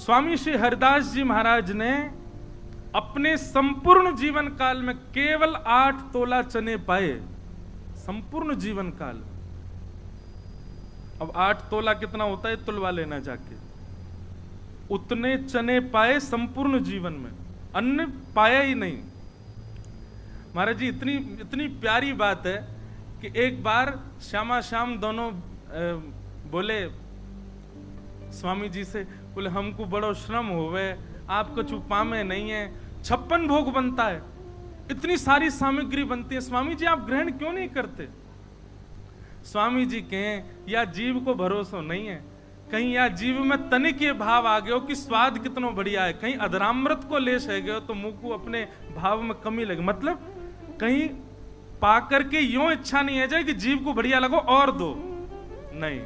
स्वामी श्री हरिदास जी महाराज ने अपने संपूर्ण जीवन काल में केवल 8 तोला चने पाए, संपूर्ण जीवन काल। अब 8 तोला कितना होता है तुलवा लेना जाके। उतने चने पाए संपूर्ण जीवन में, अन्न पाया ही नहीं। महाराज जी इतनी प्यारी बात है कि एक बार श्यामा श्याम दोनों बोले स्वामी जी से, बोले हमको बड़ो श्रम होवे, आप कछु पामे नहीं है, 56 भोग बनता है, इतनी सारी सामग्री बनती है, स्वामी जी आप ग्रहण क्यों नहीं करते? स्वामी जी कहें या जीव को भरोसा नहीं है, कहीं या जीव में तनिक ये भाव आ गयो कि स्वाद कितना बढ़िया है, कहीं अधरामृत को ले सह गयो तो मुंह को अपने भाव में कमी लगे, मतलब कहीं पा करके यूं इच्छा नहीं है जाए कि जीव को बढ़िया लगो और दो, नहीं,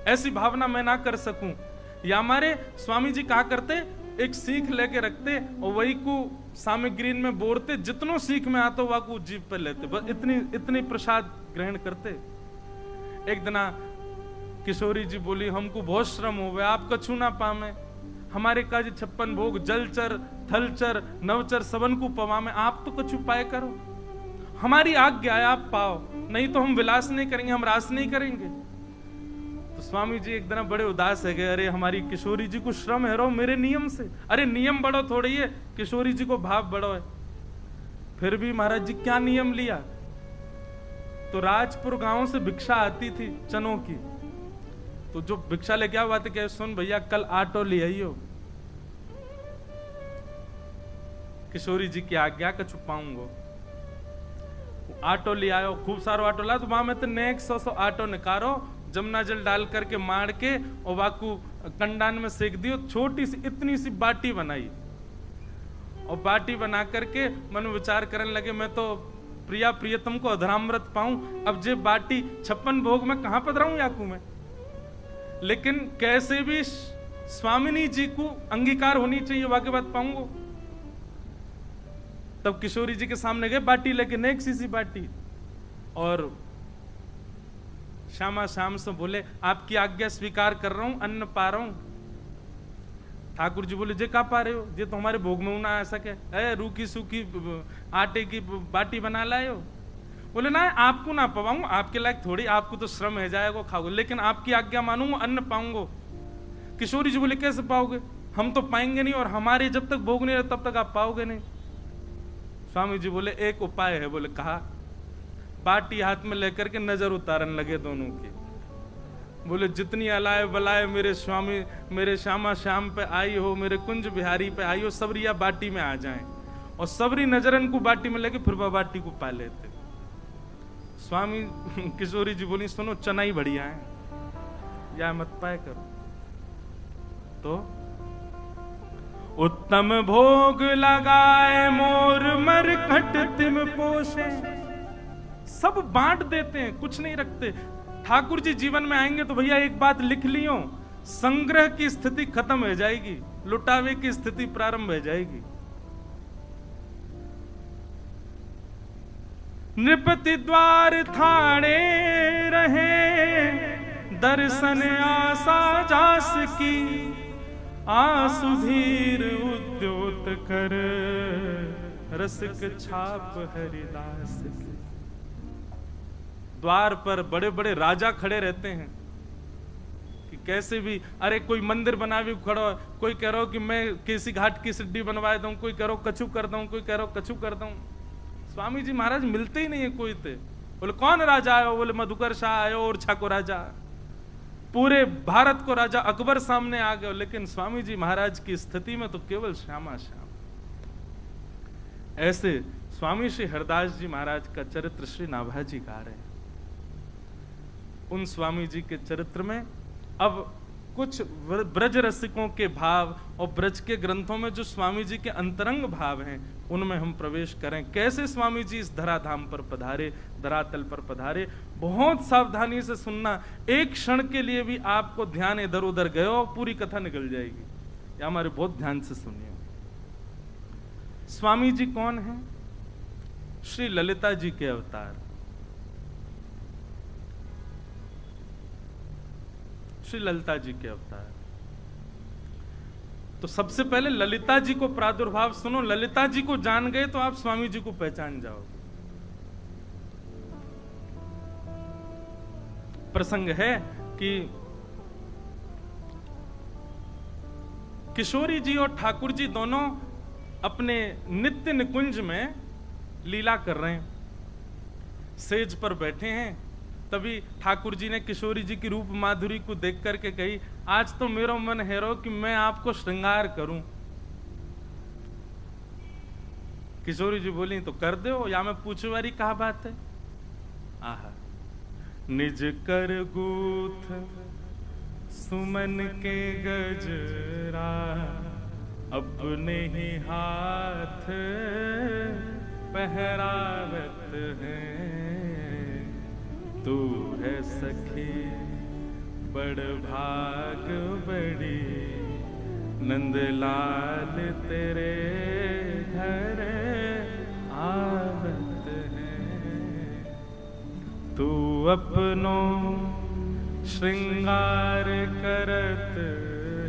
ऐसी भावना मैं ना कर सकूं। या हमारे स्वामी जी कहा करते, एक सीख लेके रखते और वही को सामग्री में बोरते, जितनों सीख में आता वह को जीव पे लेते, बस इतनी प्रसाद ग्रहण करते। एक दिना किशोरी जी बोली हमको बहुत श्रम हो गया, आप कछु ना पामे, हमारे काज 56 भोग जलचर थलचर नवचर सबन को पवा में, आप तो कछु पाए करो, हमारी आज्ञा है आप पाओ, नहीं तो हम विलास नहीं करेंगे, हम रास नहीं करेंगे। तो स्वामी जी एक दिन बड़े उदास है गए, अरे हमारी किशोरी जी को श्रम है रो मेरे नियम से, अरे नियम बड़ो थोड़ी है, किशोरी जी को भाव बड़ो है। फिर भी महाराज जी क्या नियम लिया? तो राजपुर गांव से भिक्षा आती थी चनों की, तो जो भिक्षा लेके आ बात कहे, सुन भैया कल आटो ले आइयो। किशोरी जी की आज्ञा का छुपाऊंगो, आटो ले आयो, खूब सारो आटो ला, तो वहां में तो नेक 100 आटो निकारो, जमुना जल डाल करके मार के और वाकू कंडान में सेक दियो, छोटी सी इतनी सी बाटी बनाई और बाटी बना करके मन विचार करने लगे मैं तो प्रिया प्रियतम को अधरामृत पाऊं, अब जे बाटी 56 भोग में कहां पधराऊं याकू में, लेकिन कैसे भी स्वामिनी जी को अंगीकार होनी चाहिए, वाके बात पाऊंगो। तब किशोरी जी के सामने गए बाटी लेके, नेक सी बाटी, और श्यामा श्याम से बोले आपकी आज्ञा स्वीकार कर रहा हूं, अन्न पा रहा हूं। ठाकुर जी बोले जे का पा रहे हो, ये तो हमारे भोग में ना आ सके, रूखी सूखी आटे की बाटी बना लाए हो। बोले ना आपको ना पवाऊं, आपके लायक थोड़ी, आपको तो श्रम है जाएगा खाओगे, लेकिन आपकी आज्ञा मानूंगा, अन्न पाऊंगा। किशोरी जी बोले कैसे पाओगे, हम तो पाएंगे नहीं, और हमारे जब तक भोग नहीं रहे तब तक आप पाओगे नहीं। स्वामी जी बोले एक उपाय है, बोले कहा, बाटी हाथ में लेकर के नजर उतारने लगे दोनों की, बोले जितनी अलाय बलाय मेरे स्वामी मेरे श्यामा श्याम पे आई हो, मेरे कुंज बिहारी पे आई हो, सबरिया बाटी में आ जाएं, और सबरी नजरन को बाटी में लेके फिर वह बाटी को पा लेते। स्वामी किशोरी जी बोली सुनो चना ही बढ़िया है, या मत पाए करो। तो उत्तम भोग लगाए मोर मरकट तिम पोषे, सब बांट देते हैं, कुछ नहीं रखते। ठाकुर जी जीवन में आएंगे तो भैया एक बात लिख लियो, संग्रह की स्थिति खत्म हो जाएगी, लुटावे की स्थिति प्रारंभ हो जाएगी। नृपति द्वार थाड़े रहे, दर्शन आशा जास की, आसुधीर उद्योत कर, रसिक छाप हरिदास की। द्वार पर बड़े बड़े राजा खड़े रहते हैं कि कैसे भी, अरे कोई मंदिर बना भी खड़ो, कोई कह रहा हो कि मैं केसी घाट की सिड्डी बनवा दूं, कोई कह रहा हो कछु कर दूं, कोई कह रहा हो कछु कर दूं। स्वामी जी महाराज मिलते ही नहीं है कोई थे। बोले कौन राजा आयो, बोले मधुकर शाह आयो, और छा को राजा, पूरे भारत को राजा अकबर सामने आ गए, लेकिन स्वामी जी महाराज की स्थिति में तो केवल श्यामा श्याम। ऐसे स्वामी श्री हरदास जी महाराज का चरित्र श्री नाभाजी गा रहे हैं। उन स्वामी जी के चरित्र में अब कुछ ब्रज रसिकों के भाव और ब्रज के ग्रंथों में जो स्वामी जी के अंतरंग भाव हैं उनमें हम प्रवेश करें। कैसे स्वामी जी इस धराधाम पर पधारे, धरातल पर पधारे, बहुत सावधानी से सुनना, एक क्षण के लिए भी आपको ध्यान इधर उधर गयो पूरी कथा निकल जाएगी, या हमारे बहुत ध्यान से सुनिए। स्वामी जी कौन है? श्री ललिता जी के अवतार, श्री ललिता जी के अवतार। तो सबसे पहले ललिता जी को प्रादुर्भाव सुनो। ललिता जी को जान गए तो आप स्वामी जी को पहचान जाओगे। प्रसंग है कि किशोरी जी और ठाकुर जी दोनों अपने नित्य निकुंज में लीला कर रहे हैं, सेज पर बैठे हैं। तभी ठाकुर जी ने किशोरी जी की रूप माधुरी को देख करके कही, आज तो मेरा मन है रो कि मैं आपको श्रृंगार करूं। किशोरी जी बोली, तो कर दो, या मैं पूछो वाली कहा बात है। आहा, निज कर गूथ सुमन के गजरा, अपने ही हाथ पहरावत है। तू है सखी बड़ भाग बड़ी, नंदलाल तेरे घर आवत है। तू अपनो श्रृंगार करत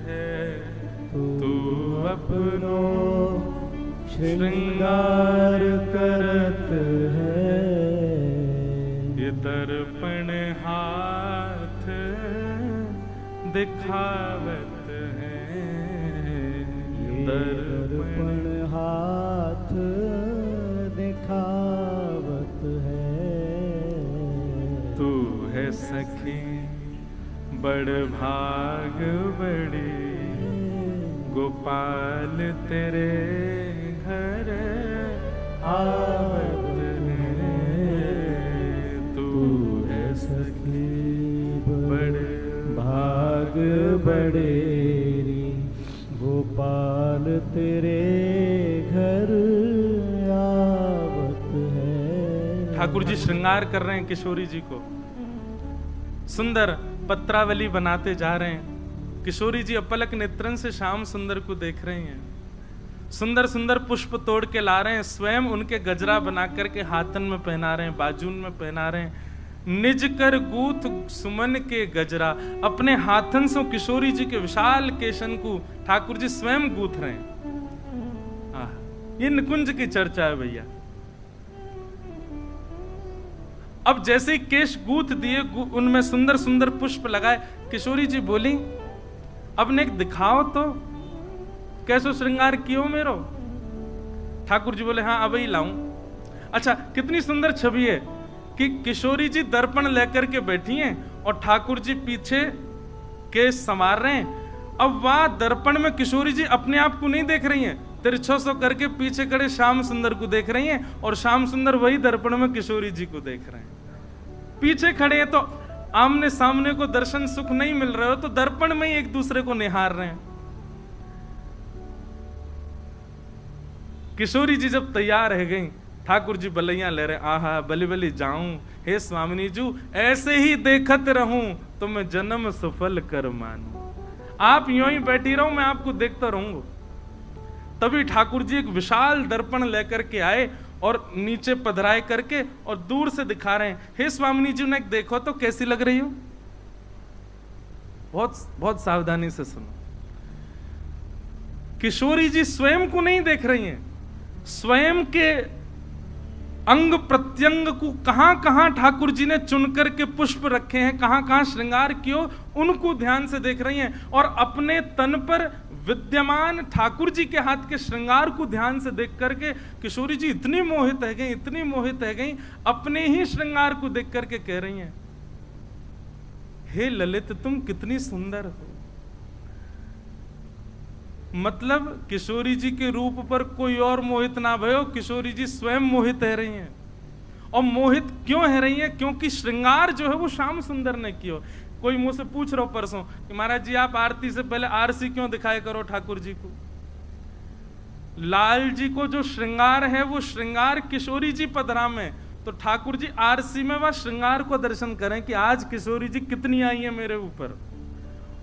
है, तू अपनो श्रृंगार करत है। ये दर्पण हाथ दिखावत है, दर्पण हाथ दिखावत है। तू है सखी बड़ भाग बड़ी, गोपाल तेरे घर आवत है। तू है सखी बड़ भाग बड़ेरी, गोपाल तेरे घर आवत है। ठाकुर जी श्रृंगार कर रहे हैं किशोरी जी को, सुंदर पत्रावली बनाते जा रहे हैं। किशोरी जी अपलक नेत्रन से श्याम सुंदर को देख रही हैं। सुंदर सुंदर पुष्प तोड़ के ला रहे हैं, स्वयं उनके गजरा बना करके हाथन में पहना रहे हैं, बाजून में पहना रहे हैं। निज कर गूथ सुमन के गजरा, अपने हाथन से किशोरी जी के विशाल केशन को ठाकुर जी स्वयं गूथ रहे हैं। ये निकुंज की चर्चा है भैया। अब जैसे ही केश गूथ दिए, उनमें सुंदर सुंदर पुष्प लगाए, किशोरी जी बोली, अब ने दिखाओ तो कैसो श्रृंगार कियो मेरो। ठाकुर जी बोले, हाँ अब ही लाऊं। अच्छा, कितनी सुंदर छवि है कि किशोरी जी दर्पण लेकर के बैठी हैं और ठाकुर जी पीछे केश संवार रहे हैं। अब वह दर्पण में किशोरी जी अपने आप को नहीं देख रही हैं, तिरछो सो करके पीछे खड़े श्याम सुंदर को देख रही हैं, और श्याम सुंदर वही दर्पण में किशोरी जी को देख रहे हैं। पीछे खड़े हैं तो आमने सामने को दर्शन सुख नहीं मिल रहा हो, तो दर्पण में ही एक दूसरे को निहार रहे हैं। किशोरी जी जब तैयार रह गई, ठाकुर जी बलैया ले रहे, आहा बली बली जाऊं, हे स्वामिनी जू ऐसे ही देखत रहूं तो मैं जन्म सफल कर मानूं। आप यूं ही बैठी रहो, मैं आपको देखता रहूंगा। तभी ठाकुर जी एक विशाल दर्पण लेकर के आए और नीचे पधराए करके और दूर से दिखा रहे हैं, हे स्वामिनी जी ने देखो तो कैसी लग रही हो। बहुत बहुत सावधानी से सुनो। किशोरी जी स्वयं को नहीं देख रही हैं, स्वयं के अंग प्रत्यंग को कहां कहां ठाकुर जी ने चुनकर के पुष्प रखे हैं, कहां कहां श्रृंगार कियो, उनको ध्यान से देख रही हैं। और अपने तन पर विद्यमान ठाकुर जी के हाथ के श्रृंगार को ध्यान से देख करके किशोरी जी इतनी मोहित है गई, इतनी मोहित है गई, अपने ही श्रृंगार को देख करके कह रही हैं, हे ललित तुम कितनी सुंदर हो। मतलब किशोरी जी के रूप पर कोई और मोहित ना भयो, किशोरी जी स्वयं मोहित है रही हैं। और मोहित क्यों है रही हैं? क्योंकि श्रृंगार जो है वो श्याम सुंदर ने किया। कोई मुझसे पूछ रहा हो परसों कि महाराज जी आप आरती से पहले आरसी क्यों दिखाए करो ठाकुर जी को। लाल जी को जो श्रृंगार है वो श्रृंगार किशोरी जी पधरा में, तो ठाकुर जी आरसी में वह श्रृंगार को दर्शन करें कि आज किशोरी जी कितनी आई है मेरे ऊपर।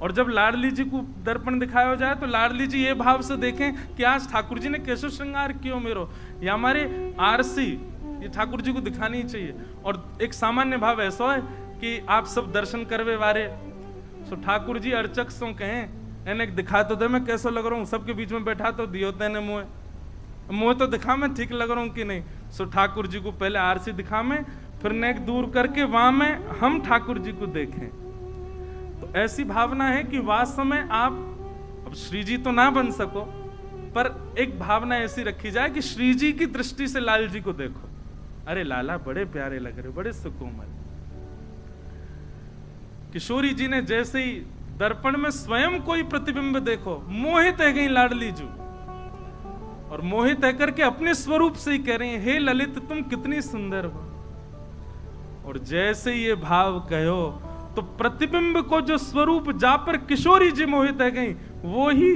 और जब लाडली जी को दर्पण दिखाया जाए तो लाडली जी ये भाव से देखें कि आज ठाकुर जी ने कैसे श्रृंगार किया मेरो, या हमारे आरसी ये ठाकुर जी को दिखानी चाहिए। और एक सामान्य भाव ऐसा है कि आप सब दर्शन करवे वारे, सो ठाकुर जी अर्चक सो कहें एने दिखा तो दे मैं कैसा लग रहा हूँ, सबके बीच में बैठा तो दियो तेने मुँह तो दिखा मैं ठीक लग रहा हूँ कि नहीं। सो ठाकुर जी को पहले आरसी दिखा में, फिर नेक दूर करके वहां में हम ठाकुर जी को देखें। तो ऐसी भावना है कि वास्तव में आप अब श्री जी तो ना बन सको, पर एक भावना ऐसी रखी जाए कि श्री जी की दृष्टि से लाल जी को देखो, अरे लाला बड़े प्यारे लग रहे, बड़े सुकोमल। किशोरी जी ने जैसे ही दर्पण में स्वयं कोई प्रतिबिंब देखो, मोहित है गई लाडली जू, और मोहित है करके अपने स्वरूप से ही कह रही है, हे ललित तुम कितनी सुंदर हो। और जैसे ये भाव कहो तो प्रतिबिंब को जो स्वरूप जा पर किशोरी जी मोहित है गई, वो ही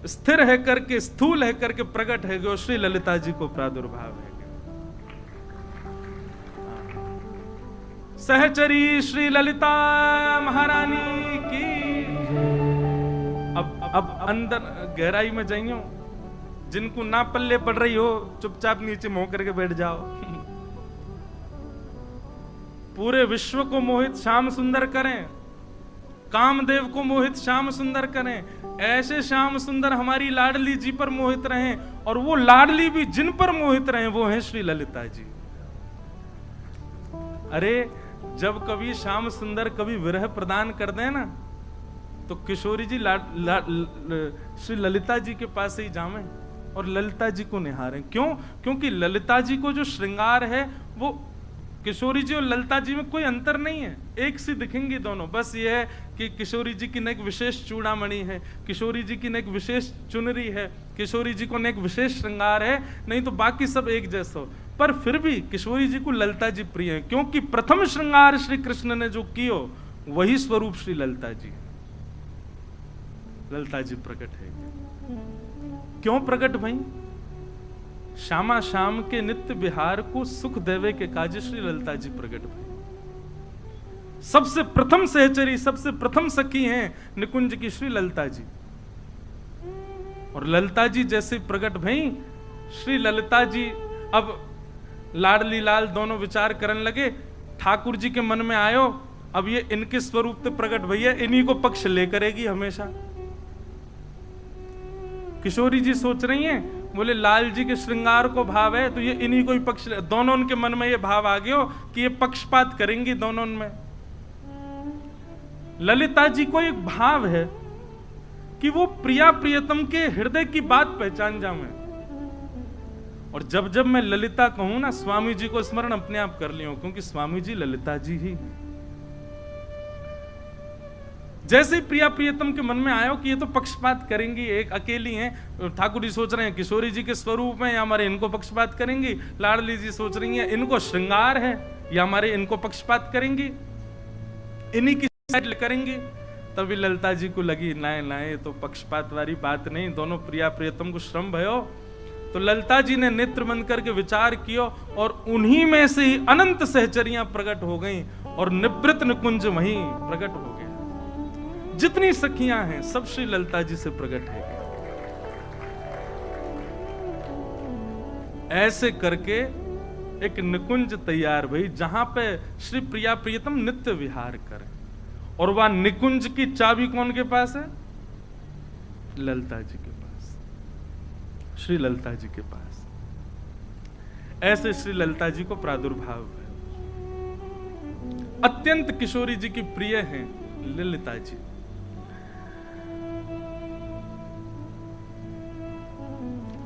स्थिर है करके, स्थूल है करके प्रकट है गयो, श्री ललिता जी को प्रादुर्भाव है। सहचरी श्री ललिता महारानी की। अब अंदर गहराई में जाइयो, जिनको ना पल्ले पड़ रही हो चुपचाप नीचे मुंह करके बैठ जाओ। पूरे विश्व को मोहित श्याम सुंदर करें, कामदेव को मोहित श्याम सुंदर करें, ऐसे श्याम सुंदर हमारी लाडली जी पर मोहित रहें, और वो लाडली भी जिन पर मोहित रहें वो है श्री ललिता जी। अरे जब कभी श्याम सुंदर कभी विरह प्रदान कर दें ना, तो किशोरी जी श्री ललिता जी के पास ही जावें और ललिता जी को निहारें। क्यों? क्योंकि ललिता जी को जो श्रृंगार है वो किशोरी जी और ललिता जी में कोई अंतर नहीं है, एक सी दिखेंगी दोनों। बस ये है कि किशोरी जी की एक विशेष चूड़ामणि है, किशोरी जी की एक विशेष चुनरी है, किशोरी जी को एक विशेष श्रृंगार है, नहीं तो बाकी सब एक जैसा हो। पर फिर भी किशोरी जी को ललिता जी प्रिय है, क्योंकि प्रथम श्रृंगार श्री कृष्ण ने जो कियो वही स्वरूप श्री ललिता जी। ललिता जी प्रकट है। क्यों प्रकट भई? श्यामा श्याम के नित्य विहार को सुख देवे के काज श्री ललिता जी प्रकट भई। सबसे प्रथम सहचरी, सबसे प्रथम सखी हैं निकुंज की श्री ललिता जी। और ललिता जी जैसे प्रकट भई, श्री ललिता जी अब लाडली लाल दोनों विचार करने लगे। ठाकुर जी के मन में आयो, अब ये इनके स्वरूप से प्रकट भैया, इन्हीं को पक्ष ले करेगी हमेशा। किशोरी जी सोच रही हैं, बोले लाल जी के श्रृंगार को भाव है तो ये इन्हीं को ही पक्ष, दोनों उनके मन में ये भाव आ गया कि ये पक्षपात करेंगी दोनों में। ललिता जी को एक भाव है कि वो प्रिया प्रियतम के हृदय की बात पहचान जाऊं। और जब जब मैं ललिता कहूं ना, स्वामी जी को स्मरण अपने आप कर लियो, क्योंकि स्वामी जी ललिता जी ही। जैसे ही प्रिया प्रियतम के मन में आयो कि ये तो पक्षपात करेंगी, एक अकेली हैं, ठाकुर जी सोच रहे हैं किशोरी जी के स्वरूप में या हमारे इनको पक्षपात करेंगी, लाडली जी सोच रही हैं इनको श्रृंगार है या हमारे इनको पक्षपात करेंगी, इन्हीं की साइड करेंगी। तभी ललिता जी को लगी नाए नाए तो पक्षपात वाली बात नहीं, दोनों प्रिया प्रियतम को श्रम भयो। तो ललिता जी ने नेत्र बंद करके विचार किया और उन्हीं में से ही अनंत सहचरियां प्रकट हो गईं और निवृत्त निकुंज वहीं प्रकट हो गया। जितनी सखियां हैं सब श्री ललिता जी से प्रकट है। ऐसे करके एक निकुंज तैयार भई, जहां पे श्री प्रिया प्रियतम नित्य विहार करें। और वह निकुंज की चाबी कौन के पास है? ललिता जी के पास, श्री ललिता जी के पास। ऐसे श्री ललिता जी को प्रादुर्भाव है। अत्यंत किशोरी जी की प्रिय हैं ललिता जी।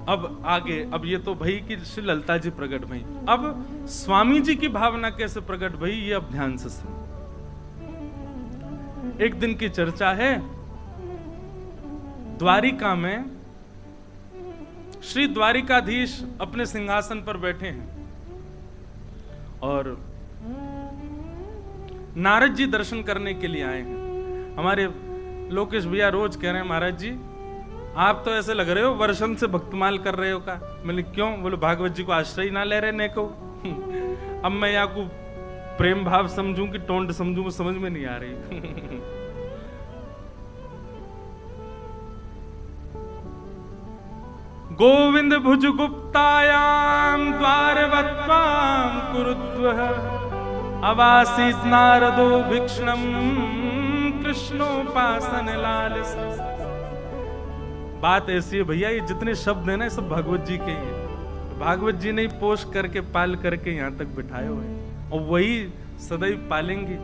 अब आगे, अब ये तो भई कि श्री ललिता जी प्रकट भई, अब स्वामी जी की भावना कैसे प्रकट भई ये अब ध्यान से सुनो। एक दिन की चर्चा है, द्वारिका में श्री द्वारिकाधीश अपने सिंहासन पर बैठे हैं और नारद जी दर्शन करने के लिए आए हैं। हमारे लोकेश भैया रोज कह रहे हैं महाराज जी आप तो ऐसे लग रहे हो वर्षन से भक्तमाल कर रहे हो का। मैंने क्यों? बोले भागवत जी को आश्रय ना ले रहे ने को। अब मैं यहाँ को प्रेम भाव समझूं कि टोंड समझूं, वो समझ में नहीं आ रही। गोविंद भुज गुप्तायाम द्वारवत्वाम कुरुद्वः अवासीत नारदो भिक्षणम कृष्णोपासन लालसा। बात ऐसी है भैया, ये जितने शब्द है ना, ये सब भागवत जी के ही है। भागवत जी ने पोष करके पाल करके यहाँ तक बिठाए हुए हैं, और वही सदैव पालेंगे।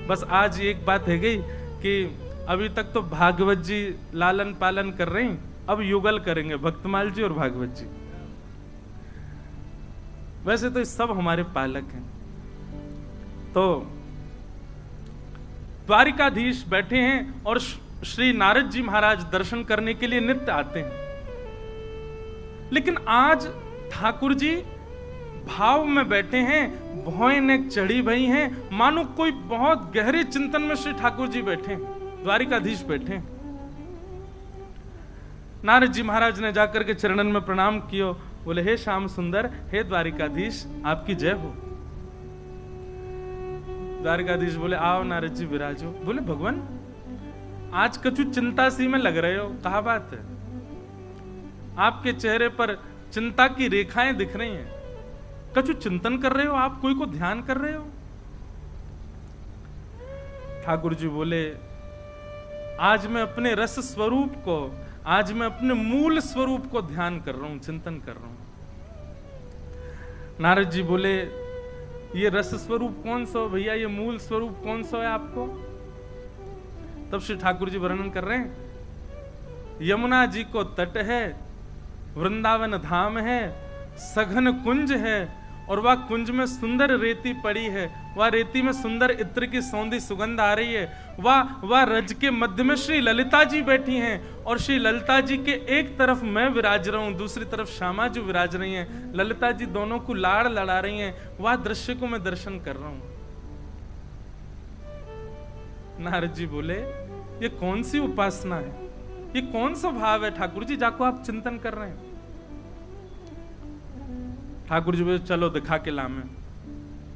बस आज एक बात है गई कि अभी तक तो भागवत जी लालन पालन कर रहे हैं, अब युगल करेंगे भक्तमाल जी और भागवत जी। वैसे तो सब हमारे पालक हैं। तो द्वारिकाधीश बैठे हैं और श्री नारद जी महाराज दर्शन करने के लिए नित्य आते हैं। लेकिन आज ठाकुर जी भाव में बैठे हैं, भौएं ने चढ़ी भई हैं, मानो कोई बहुत गहरे चिंतन में श्री ठाकुर जी बैठे हैं, द्वारिकाधीश बैठे हैं। नारद जी महाराज ने जाकर के चरणन में प्रणाम किया, बोले हे श्याम सुंदर, हे द्वारिकाधीश, आपकी जय हो। द्वारिकाधीश बोले आओ नारद जी विराजो। बोले भगवान आज कछु चिंता सी में लग रहे हो, कहा बात है? आपके चेहरे पर चिंता की रेखाएं दिख रही हैं, कछु चिंतन कर रहे हो आप, कोई को ध्यान कर रहे हो? ठाकुर जी बोले आज मैं अपने रस स्वरूप को, आज मैं अपने मूल स्वरूप को ध्यान कर रहा हूं, चिंतन कर रहा हूं। नारद जी बोले ये रस स्वरूप कौन सा भैया, ये मूल स्वरूप कौन सा है आपको? तब श्री ठाकुर जी वर्णन कर रहे हैं, यमुना जी को तट है, वृंदावन धाम है, सघन कुंज है, और वह कुंज में सुंदर रेती पड़ी है, वह रेती में सुंदर इत्र की सौंधी सुगंध आ रही है, वह रज के मध्य में श्री ललिता जी बैठी हैं, और श्री ललिता जी के एक तरफ मैं विराज रहा हूं, दूसरी तरफ श्यामा जी विराज रही हैं, ललिता जी दोनों को लाड़ लड़ा रही हैं, वह दृश्य को मैं दर्शन कर रहा हूं। नारद जी बोले ये कौन सी उपासना है, ये कौन सा भाव है ठाकुर जी जाको आप चिंतन कर रहे हैं? ठाकुर जी बोले चलो दिखा के लामे,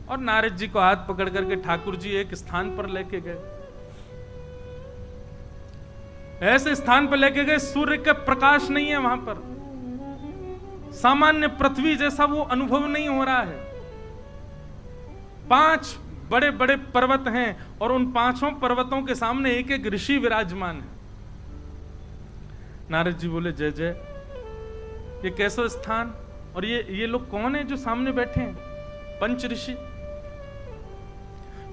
और नारद जी को हाथ पकड़ करके ठाकुर जी एक स्थान पर लेके गए। ऐसे स्थान पर लेके गए सूर्य का प्रकाश नहीं है वहां पर, सामान्य पृथ्वी जैसा वो अनुभव नहीं हो रहा है। 5 बड़े बड़े पर्वत हैं, और उन 5 पर्वतों के सामने एक एक ऋषि विराजमान है। नारद जी बोले जय जय, ये कैसा स्थान, और ये लोग कौन है जो सामने बैठे हैं? 5 ऋषि।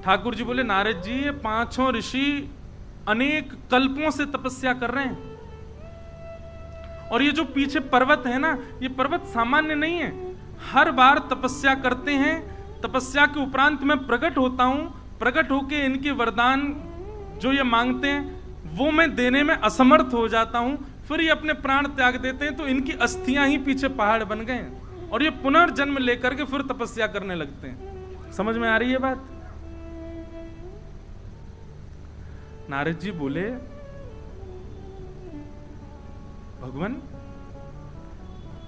ठाकुर जी बोले नारद जी ये 5 ऋषि अनेक कल्पों से तपस्या कर रहे हैं, और ये जो पीछे पर्वत है ना, ये पर्वत सामान्य नहीं है। हर बार तपस्या करते हैं, तपस्या के उपरांत मैं प्रकट होता हूं, प्रकट होके इनके वरदान जो ये मांगते हैं वो मैं देने में असमर्थ हो जाता हूं, फिर ये अपने प्राण त्याग देते हैं, तो इनकी अस्थियां ही पीछे पहाड़ बन गए हैं, और ये पुनर्जन्म लेकर के फिर तपस्या करने लगते हैं। समझ में आ रही है बात? नारद जी बोले भगवान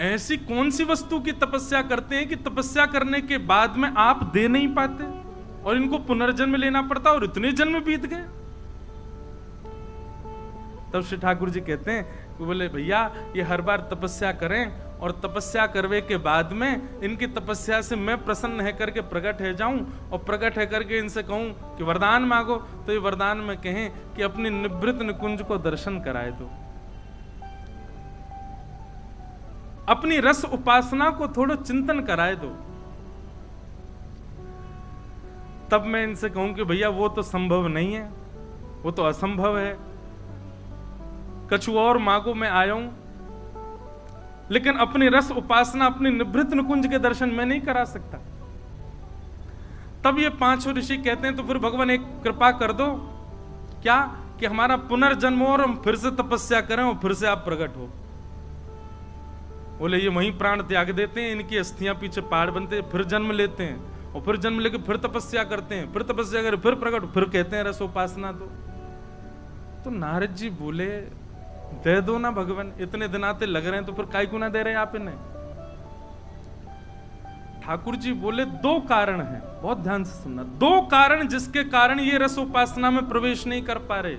ऐसी कौन सी वस्तु की तपस्या करते हैं कि तपस्या करने के बाद में आप दे नहीं पाते, और इनको पुनर्जन्म लेना पड़ता, और इतने जन्म बीत गए। तब श्री ठाकुर जी कहते हैं, बोले भैया ये हर बार तपस्या करें, और तपस्या करवे के बाद में इनकी तपस्या से मैं प्रसन्न है करके प्रकट है जाऊं, और प्रकट है करके इनसे कहूं कि वरदान मांगो, तो ये वरदान में कहें कि अपनी निवृत्त निकुंज को दर्शन कराए दो, अपनी रस उपासना को थोड़ा चिंतन कराए दो। तब मैं इनसे कहूं कि भैया वो तो संभव नहीं है, वो तो असंभव है, कछु और मांगो मैं आया हूं, लेकिन अपनी रस उपासना, अपनी निवृत्त निकुंज के दर्शन मैं नहीं करा सकता। तब ये 5 ऋषि कहते हैं तो फिर भगवान एक कृपा कर दो, क्या कि हमारा पुनर्जन्म हो और हम फिर से तपस्या करें और फिर से आप प्रकट हो। बोले ये वहीं प्राण त्याग देते हैं, इनकी अस्थियां पीछे पहाड़ बनते हैं, फिर जन्म लेते हैं, और फिर जन्म लेके फिर तपस्या करते हैं, फिर तपस्या करें, फिर प्रकट, फिर कहते हैं रस उपासना दो। तो नारद जी बोले दे दो ना भगवान, इतने दिन आते लग रहे हैं तो फिर काय को ना दे रहे आप इन्हें? ठाकुर जी बोले 2 कारण हैं, बहुत ध्यान से सुनना, 2 कारण जिसके कारण ये रस उपासना में प्रवेश नहीं कर पा रहे,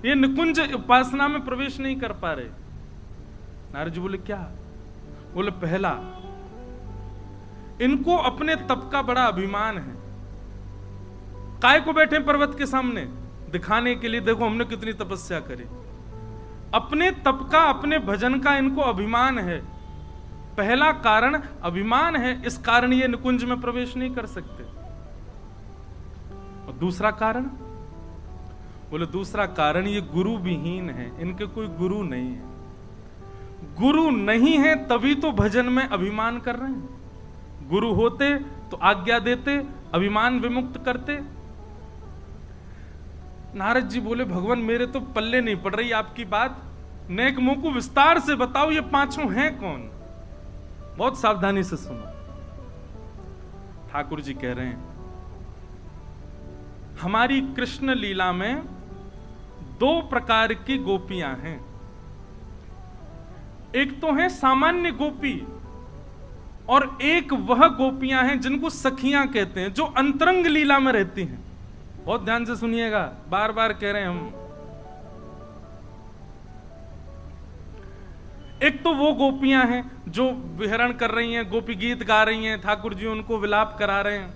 ये निकुंज उपासना में प्रवेश नहीं कर पा रहे। नारद जी बोले क्या? बोले पहला, इनको अपने तप का बड़ा अभिमान है। काय को बैठे पर्वत के सामने? दिखाने के लिए, देखो हमने कितनी तपस्या करी। अपने तप का, अपने भजन का इनको अभिमान है। पहला कारण अभिमान है, इस कारण ये निकुंज में प्रवेश नहीं कर सकते। और दूसरा कारण, बोले दूसरा कारण ये गुरु विहीन है, इनके कोई गुरु नहीं है। गुरु नहीं है तभी तो भजन में अभिमान कर रहे हैं। गुरु होते तो आज्ञा देते, अभिमान विमुक्त करते। नारद जी बोले भगवान मेरे तो पल्ले नहीं पड़ रही आपकी बात, नेक मुंह को विस्तार से बताओ ये पांचों हैं कौन। बहुत सावधानी से सुनो। ठाकुर जी कह रहे हैं हमारी कृष्ण लीला में 2 प्रकार की गोपियां हैं। एक तो है सामान्य गोपी, और एक वह गोपियां हैं जिनको सखियां कहते हैं, जो अंतरंग लीला में रहती हैं। बहुत ध्यान से सुनिएगा, बार बार कह रहे हैं हम। एक तो वो गोपियां हैं जो विहरण कर रही हैं, गोपी गीत गा रही हैं, ठाकुर जी उनको विलाप करा रहे हैं,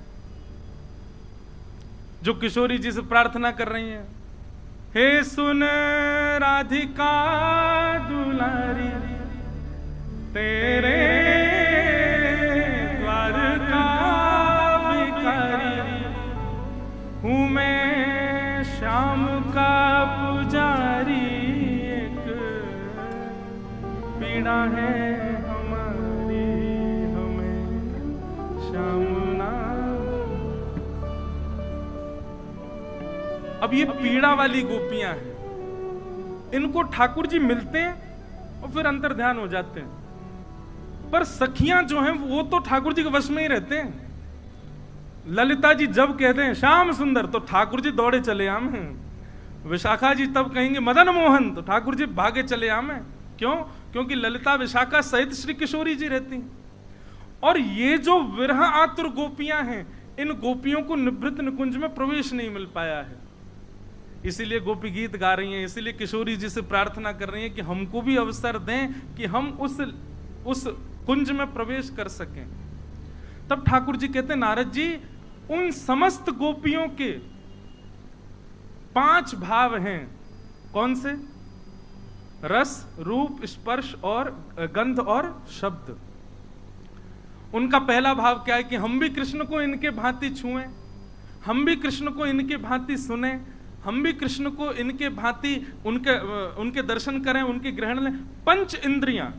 जो किशोरी जी से प्रार्थना कर रही हैं, हे सुन राधिका दुलारी तेरे द्वार का भिखारी हूं मैं श्याम का पुजारी, एक पीड़ा है हमारी हमें श्याम नाम। अब ये पीड़ा वाली गोपियां हैं, इनको ठाकुर जी मिलते हैं और फिर अंतर ध्यान हो जाते हैं। पर सखियां जो हैं वो तो ठाकुर जी के वश में ही रहते हैं। ललिता जी जब कहते हैं श्याम सुंदर तो ठाकुर जी दौड़े चले आम हैं। विशाखा जी तब कहेंगे मदन मोहन तो ठाकुर जी भागे चले आम हैं। क्यों? क्योंकि ललिता विशाखा सहित श्री किशोरी जी रहती हैं। और ये जो विरह आतुर गोपियां हैं, इन गोपियों को निवृत्त निकुंज में प्रवेश नहीं मिल पाया है, इसीलिए गोपी गीत गा रही हैं, इसीलिए किशोरी जी से प्रार्थना कर रही हैं कि हमको भी अवसर दें कि हम उस कुंज में प्रवेश कर सकें। तब ठाकुर जी कहते हैं नारद जी उन समस्त गोपियों के 5 भाव हैं। कौन से? रस, रूप, स्पर्श और गंध और शब्द। उनका पहला भाव क्या है कि हम भी कृष्ण को इनके भांति छुएं, हम भी कृष्ण को इनके भांति सुने, हम भी कृष्ण को इनके भांति उनके दर्शन करें, उनके ग्रहण लें। 5 इंद्रियां,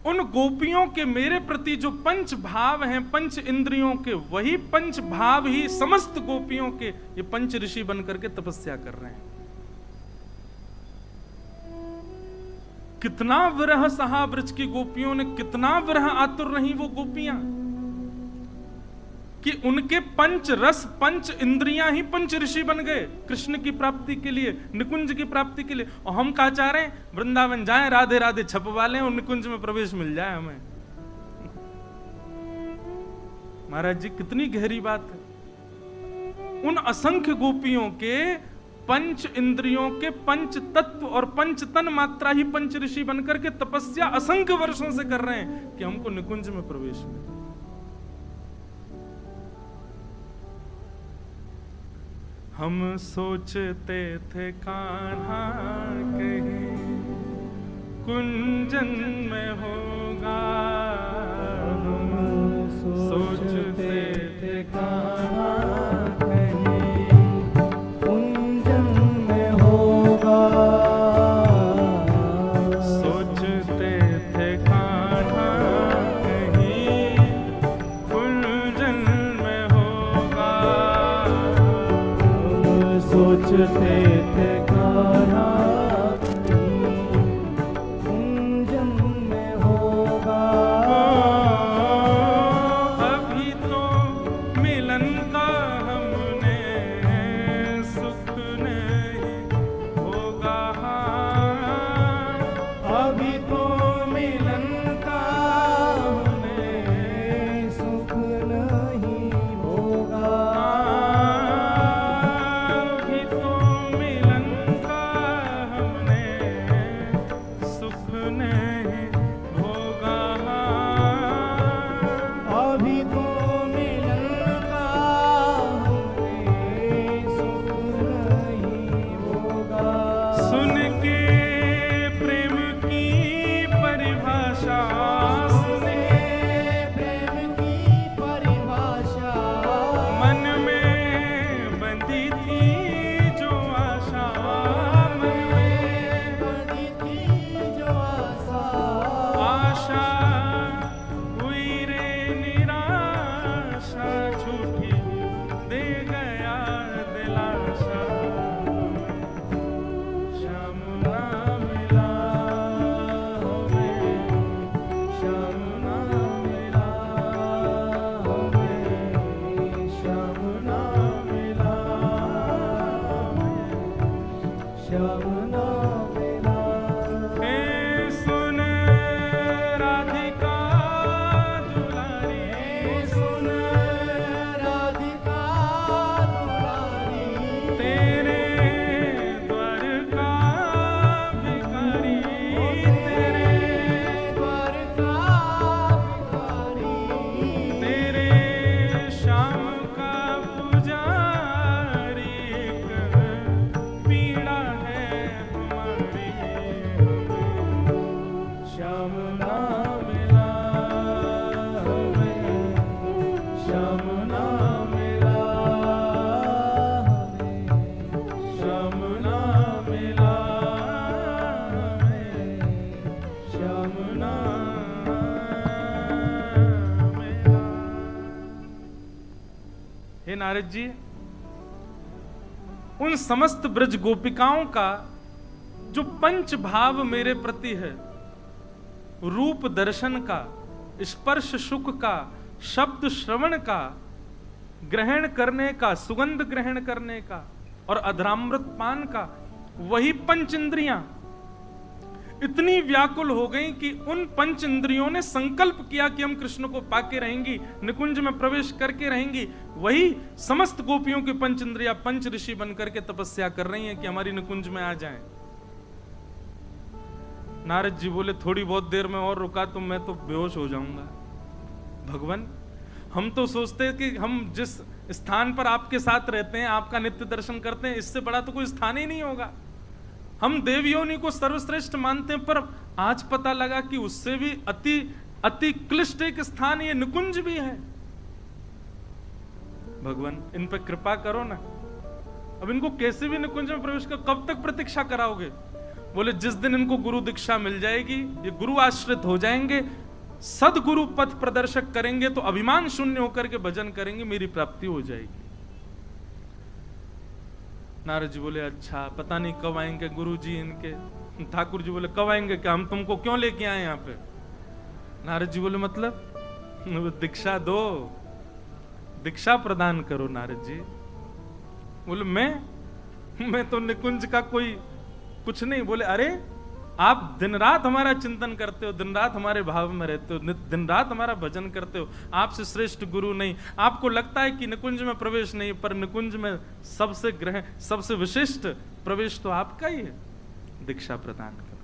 उन गोपियों के मेरे प्रति जो 5 भाव हैं, 5 इंद्रियों के, वही 5 भाव ही समस्त गोपियों के ये 5 ऋषि बनकर के तपस्या कर रहे हैं। कितना विरह सहा ब्रज की गोपियों ने, कितना विरह आतुर रही वो गोपियां कि उनके 5 रस, 5 इंद्रियां ही 5 ऋषि बन गए कृष्ण की प्राप्ति के लिए, निकुंज की प्राप्ति के लिए। और हम क्या चाह रहे हैं? वृंदावन जाएं, राधे राधे छपवा लें और निकुंज में प्रवेश मिल जाए हमें। महाराज जी कितनी गहरी बात है। उन असंख्य गोपियों के 5 इंद्रियों के 5 तत्व और 5 तन मात्रा ही 5 ऋषि बनकर के तपस्या असंख्य वर्षों से कर रहे हैं कि हमको निकुंज में प्रवेश मिले। हम सोचते थे कान्हा कहीं कुंजन में होगा, हम सोचते थे कान्हा कहीं कुंजन में होगा, सोचते थे कान्हा कहीं कुंजन में होगा, सोचते थे कान्हा कुंजन में होगा। अभी तो मिलन का हमने सुख नहीं होगा, अभी तो मिलन का हमें सुख नहीं होगा, अभी तो मिलन नारद जी, उन समस्त ब्रज गोपिकाओं का जो पंच भाव मेरे प्रति है, रूप दर्शन का, स्पर्श सुख का, शब्द श्रवण का, ग्रहण करने का, सुगंध ग्रहण करने का और अधरामृत पान का, वही पंच इंद्रियां इतनी व्याकुल हो गई कि उन पंच इंद्रियों ने संकल्प किया कि हम कृष्ण को पाके रहेंगी, निकुंज में प्रवेश करके रहेंगी। वही समस्त गोपियों की पंच इंद्रियां पंच ऋषि बनकर के तपस्या कर रही हैं कि हमारी निकुंज में आ जाएं। नारद जी बोले थोड़ी बहुत देर में और रुका तो मैं तो बेहोश हो जाऊंगा। भगवान, हम तो सोचते हैं कि हम जिस स्थान पर आपके साथ रहते हैं, आपका नित्य दर्शन करते हैं, इससे बड़ा तो कोई स्थान ही नहीं होगा। हम देवयोनि को सर्वश्रेष्ठ मानते हैं, पर आज पता लगा कि उससे भी अति अति क्लिष्ट एक स्थान ये निकुंज भी है। भगवान, इन पर कृपा करो ना। अब इनको कैसे भी निकुंज में प्रवेश कर, कब तक प्रतीक्षा कराओगे? बोले जिस दिन इनको गुरु दीक्षा मिल जाएगी, ये गुरु आश्रित हो जाएंगे, सदगुरु पथ प्रदर्शक करेंगे, तो अभिमान शून्य होकर के भजन करेंगे, मेरी प्राप्ति हो जाएगी। नारद जी बोले अच्छा, पता नहीं कब आएंगे गुरु जी इनके। ठाकुर जी बोले कब आएंगे, क्या हम तुमको क्यों लेके आए यहाँ पे? नारद जी बोले मतलब दीक्षा दो, दीक्षा प्रदान करो। नारद जी बोले मैं तो निकुंज का कोई कुछ नहीं। बोले अरे आप दिन रात हमारा चिंतन करते हो, दिन रात हमारे भाव में रहते हो, दिन रात हमारा भजन करते हो, आपसे श्रेष्ठ गुरु नहीं। आपको लगता है कि निकुंज में प्रवेश नहीं, पर निकुंज में सबसे विशिष्ट प्रवेश तो आपका ही है। दीक्षा प्रदान करो।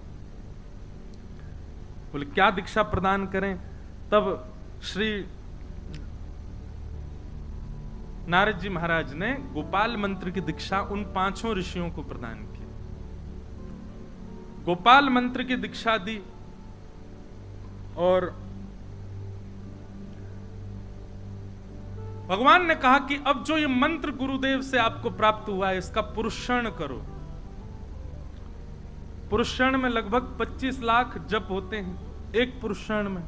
बोले क्या दीक्षा प्रदान करें? तब श्री नारद जी महाराज ने गोपाल मंत्र की दीक्षा उन पांचों ऋषियों को प्रदान की। गोपाल मंत्र की दीक्षा दी और भगवान ने कहा कि अब जो ये मंत्र गुरुदेव से आपको प्राप्त हुआ है, इसका पुरुषण करो। पुरुषण में लगभग 25 लाख जप होते हैं एक पुरुषण में।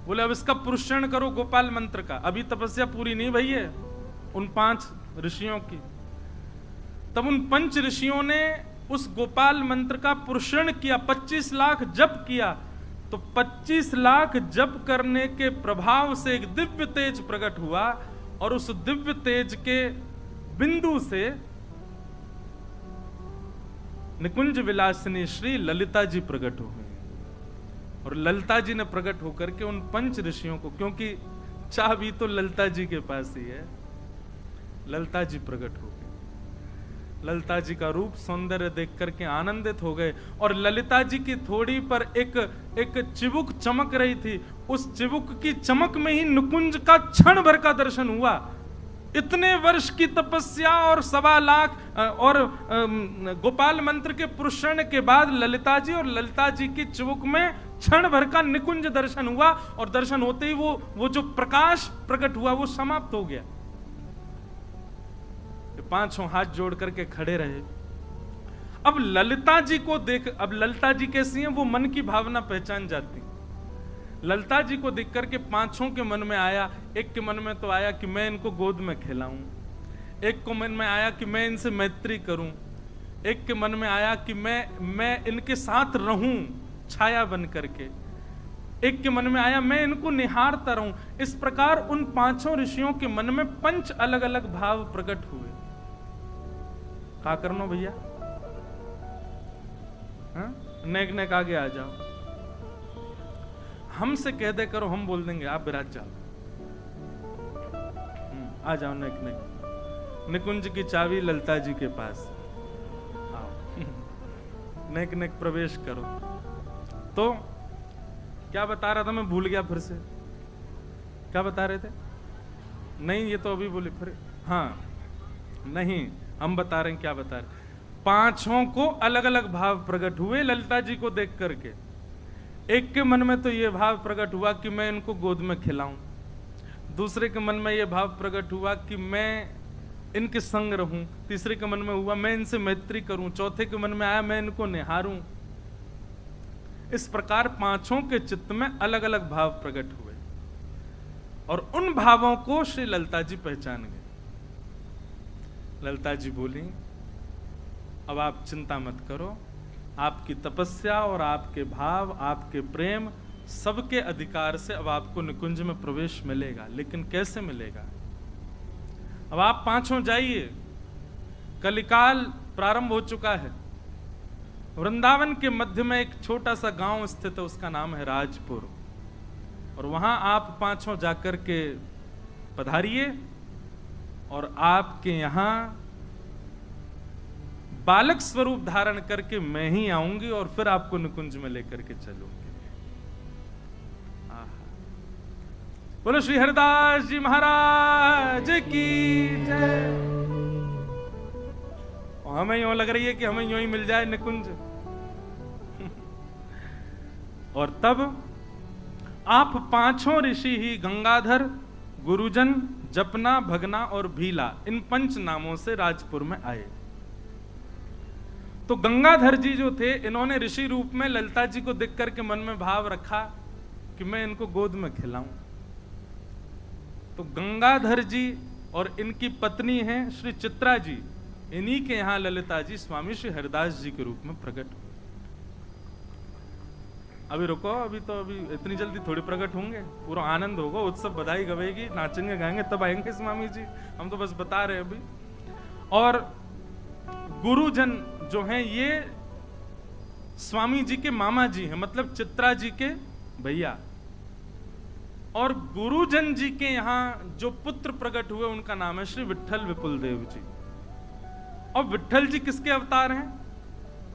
बोले अब इसका पुरुषण करो गोपाल मंत्र का। अभी तपस्या पूरी नहीं भई है उन 5 ऋषियों की। तब उन 5 ऋषियों ने उस गोपाल मंत्र का पुरुषण किया, 25 लाख जप किया। तो 25 लाख जप करने के प्रभाव से एक दिव्य तेज प्रकट हुआ और उस दिव्य तेज के बिंदु से निकुंज विलासिनी श्री ललिता जी प्रकट हो गई। और ललिता जी ने प्रकट होकर के उन 5 ऋषियों को, क्योंकि चाबी तो ललिता जी के पास ही है, ललिता जी प्रकट हो गई। ललिता जी का रूप सौंदर्य देख करके आनंदित हो गए और ललिता जी की थोड़ी पर एक चिबुक चमक रही थी। उस चिबुक की चमक में ही निकुंज का क्षण भर का दर्शन हुआ। इतने वर्ष की तपस्या और 1.25 लाख और गोपाल मंत्र के पुरुषण के बाद ललिता जी की चिबुक में क्षण भर का निकुंज दर्शन हुआ। और दर्शन होते ही वो जो प्रकाश प्रकट हुआ वो समाप्त हो गया। 5 हाथ जोड़ करके खड़े रहे। अब ललिता जी को देख, अब ललिता जी कैसी हैं, वो मन की भावना पहचान जाती। ललिता जी को देख करके 5 के मन में आया, एक के मन में तो आया कि मैं इनको गोद में खिलाऊं, एक को मन में आया कि मैं इनसे मैत्री करूं, एक के मन में आया कि मैं इनके साथ रहूं छाया बन करके, एक के मन में आया मैं इनको निहारता रहूं। इस प्रकार उन 5 ऋषियों के मन में 5 अलग अलग भाव प्रकट हुए। क्या करनो भैया? नेक नेक आगे आ जाओ, हमसे कह दे करो, हम बोल देंगे, आप विराज जाओ। आ जाओ नेक नेक। निकुंज की चाबी ललिता जी के पास, आओ नेक नेक प्रवेश करो। तो क्या बता रहा था मैं, भूल गया फिर से। क्या बता रहे थे? नहीं, ये तो अभी बोले फिर। हाँ नहीं, हम बता रहे हैं क्या बता रहे। 5 को अलग अलग भाव प्रकट हुए ललिता जी को देख करके। एक के मन में तो ये भाव प्रकट हुआ कि मैं इनको गोद में खिलाऊं, दूसरे के मन में ये भाव प्रकट हुआ कि मैं इनके संग रहूं, तीसरे के मन में हुआ मैं इनसे मैत्री करूं, चौथे के मन में आया मैं इनको निहारूं। इस प्रकार 5 के चित्त में अलग अलग भाव प्रकट हुए और उन भावों को श्री ललिता जी पहचान गए। ललिता जी बोली, अब आप चिंता मत करो, आपकी तपस्या और आपके भाव, आपके प्रेम, सबके अधिकार से अब आपको निकुंज में प्रवेश मिलेगा। लेकिन कैसे मिलेगा? अब आप पांचों जाइए, कलिकाल प्रारंभ हो चुका है। वृंदावन के मध्य में एक छोटा सा गांव स्थित है, उसका नाम है राजपुर, और वहां आप पांचों जाकर के पधारिए और आपके यहां बालक स्वरूप धारण करके मैं ही आऊंगी और फिर आपको निकुंज में लेकर के चलूंगी। बोलो श्री हरिदास जी महाराज की जय। हमें यूं लग रही है कि हमें यूं ही मिल जाए निकुंज। और तब आप पांचों ऋषि ही गंगाधर, गुरुजन, जपना, भगना और भीला, इन 5 नामों से राजपुर में आए। तो गंगाधर जी जो थे, इन्होंने ऋषि रूप में ललिता जी को देख करके मन में भाव रखा कि मैं इनको गोद में खिलाऊं। तो गंगाधर जी और इनकी पत्नी हैं श्री चित्रा जी, इन्हीं के यहां ललिता जी स्वामी श्री हरिदास जी के रूप में प्रकट हुए। अभी रुको, अभी इतनी जल्दी थोड़ी प्रकट होंगे, पूरा आनंद होगा, उत्सव, बधाई गवेगी, नाचेंगे गाएंगे, तब आएंगे स्वामी जी। हम तो बस बता रहे अभी। और गुरुजन जो हैं ये स्वामी जी के मामा जी हैं, मतलब चित्रा जी के भैया। और गुरुजन जी के यहां जो पुत्र प्रकट हुए उनका नाम है श्री विट्ठल विपुल देव जी। और विट्ठल जी किसके अवतार हैं?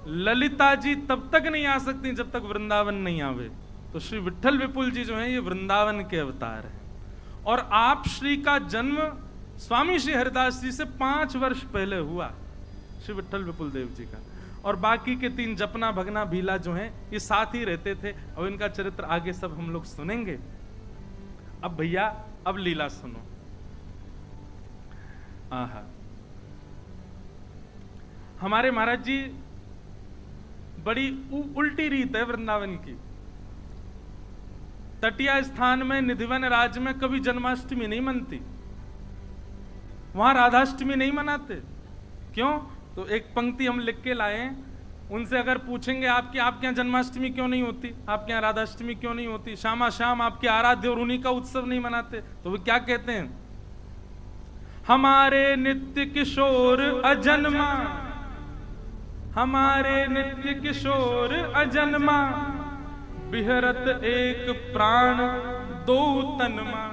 ललिता जी तब तक नहीं आ सकती जब तक वृंदावन नहीं आवे। तो श्री विट्ठल विपुल जी जो हैं ये वृंदावन के अवतार हैं। और आप श्री का जन्म स्वामी श्री हरिदास जी से 5 वर्ष पहले हुआ, श्री विट्ठल विपुल देव जी का। और बाकी के 3 जपना, भगना, भीला जो हैं ये साथ ही रहते थे, और इनका चरित्र आगे सब हम लोग सुनेंगे। अब भैया अब लीला सुनो। आहा, हमारे महाराज जी बड़ी उल्टी रीत है वृंदावन की। तटिया स्थान में निधिवन राज्य में कभी जन्माष्टमी नहीं मनती, वहां राधाष्टमी नहीं मनाते। क्यों? तो एक पंक्ति हम लिख के लाए, उनसे अगर पूछेंगे आपके यहाँ जन्माष्टमी क्यों नहीं होती, आपके यहाँ राधाष्टमी क्यों नहीं होती, श्यामा श्याम आपके आराध्य और उन्हीं का उत्सव नहीं मनाते, तो वो क्या कहते हैं? हमारे नित्य किशोर अजन्मा, हमारे नित्य किशोर अजन्मा, बिहरत एक प्राण दो तनमा।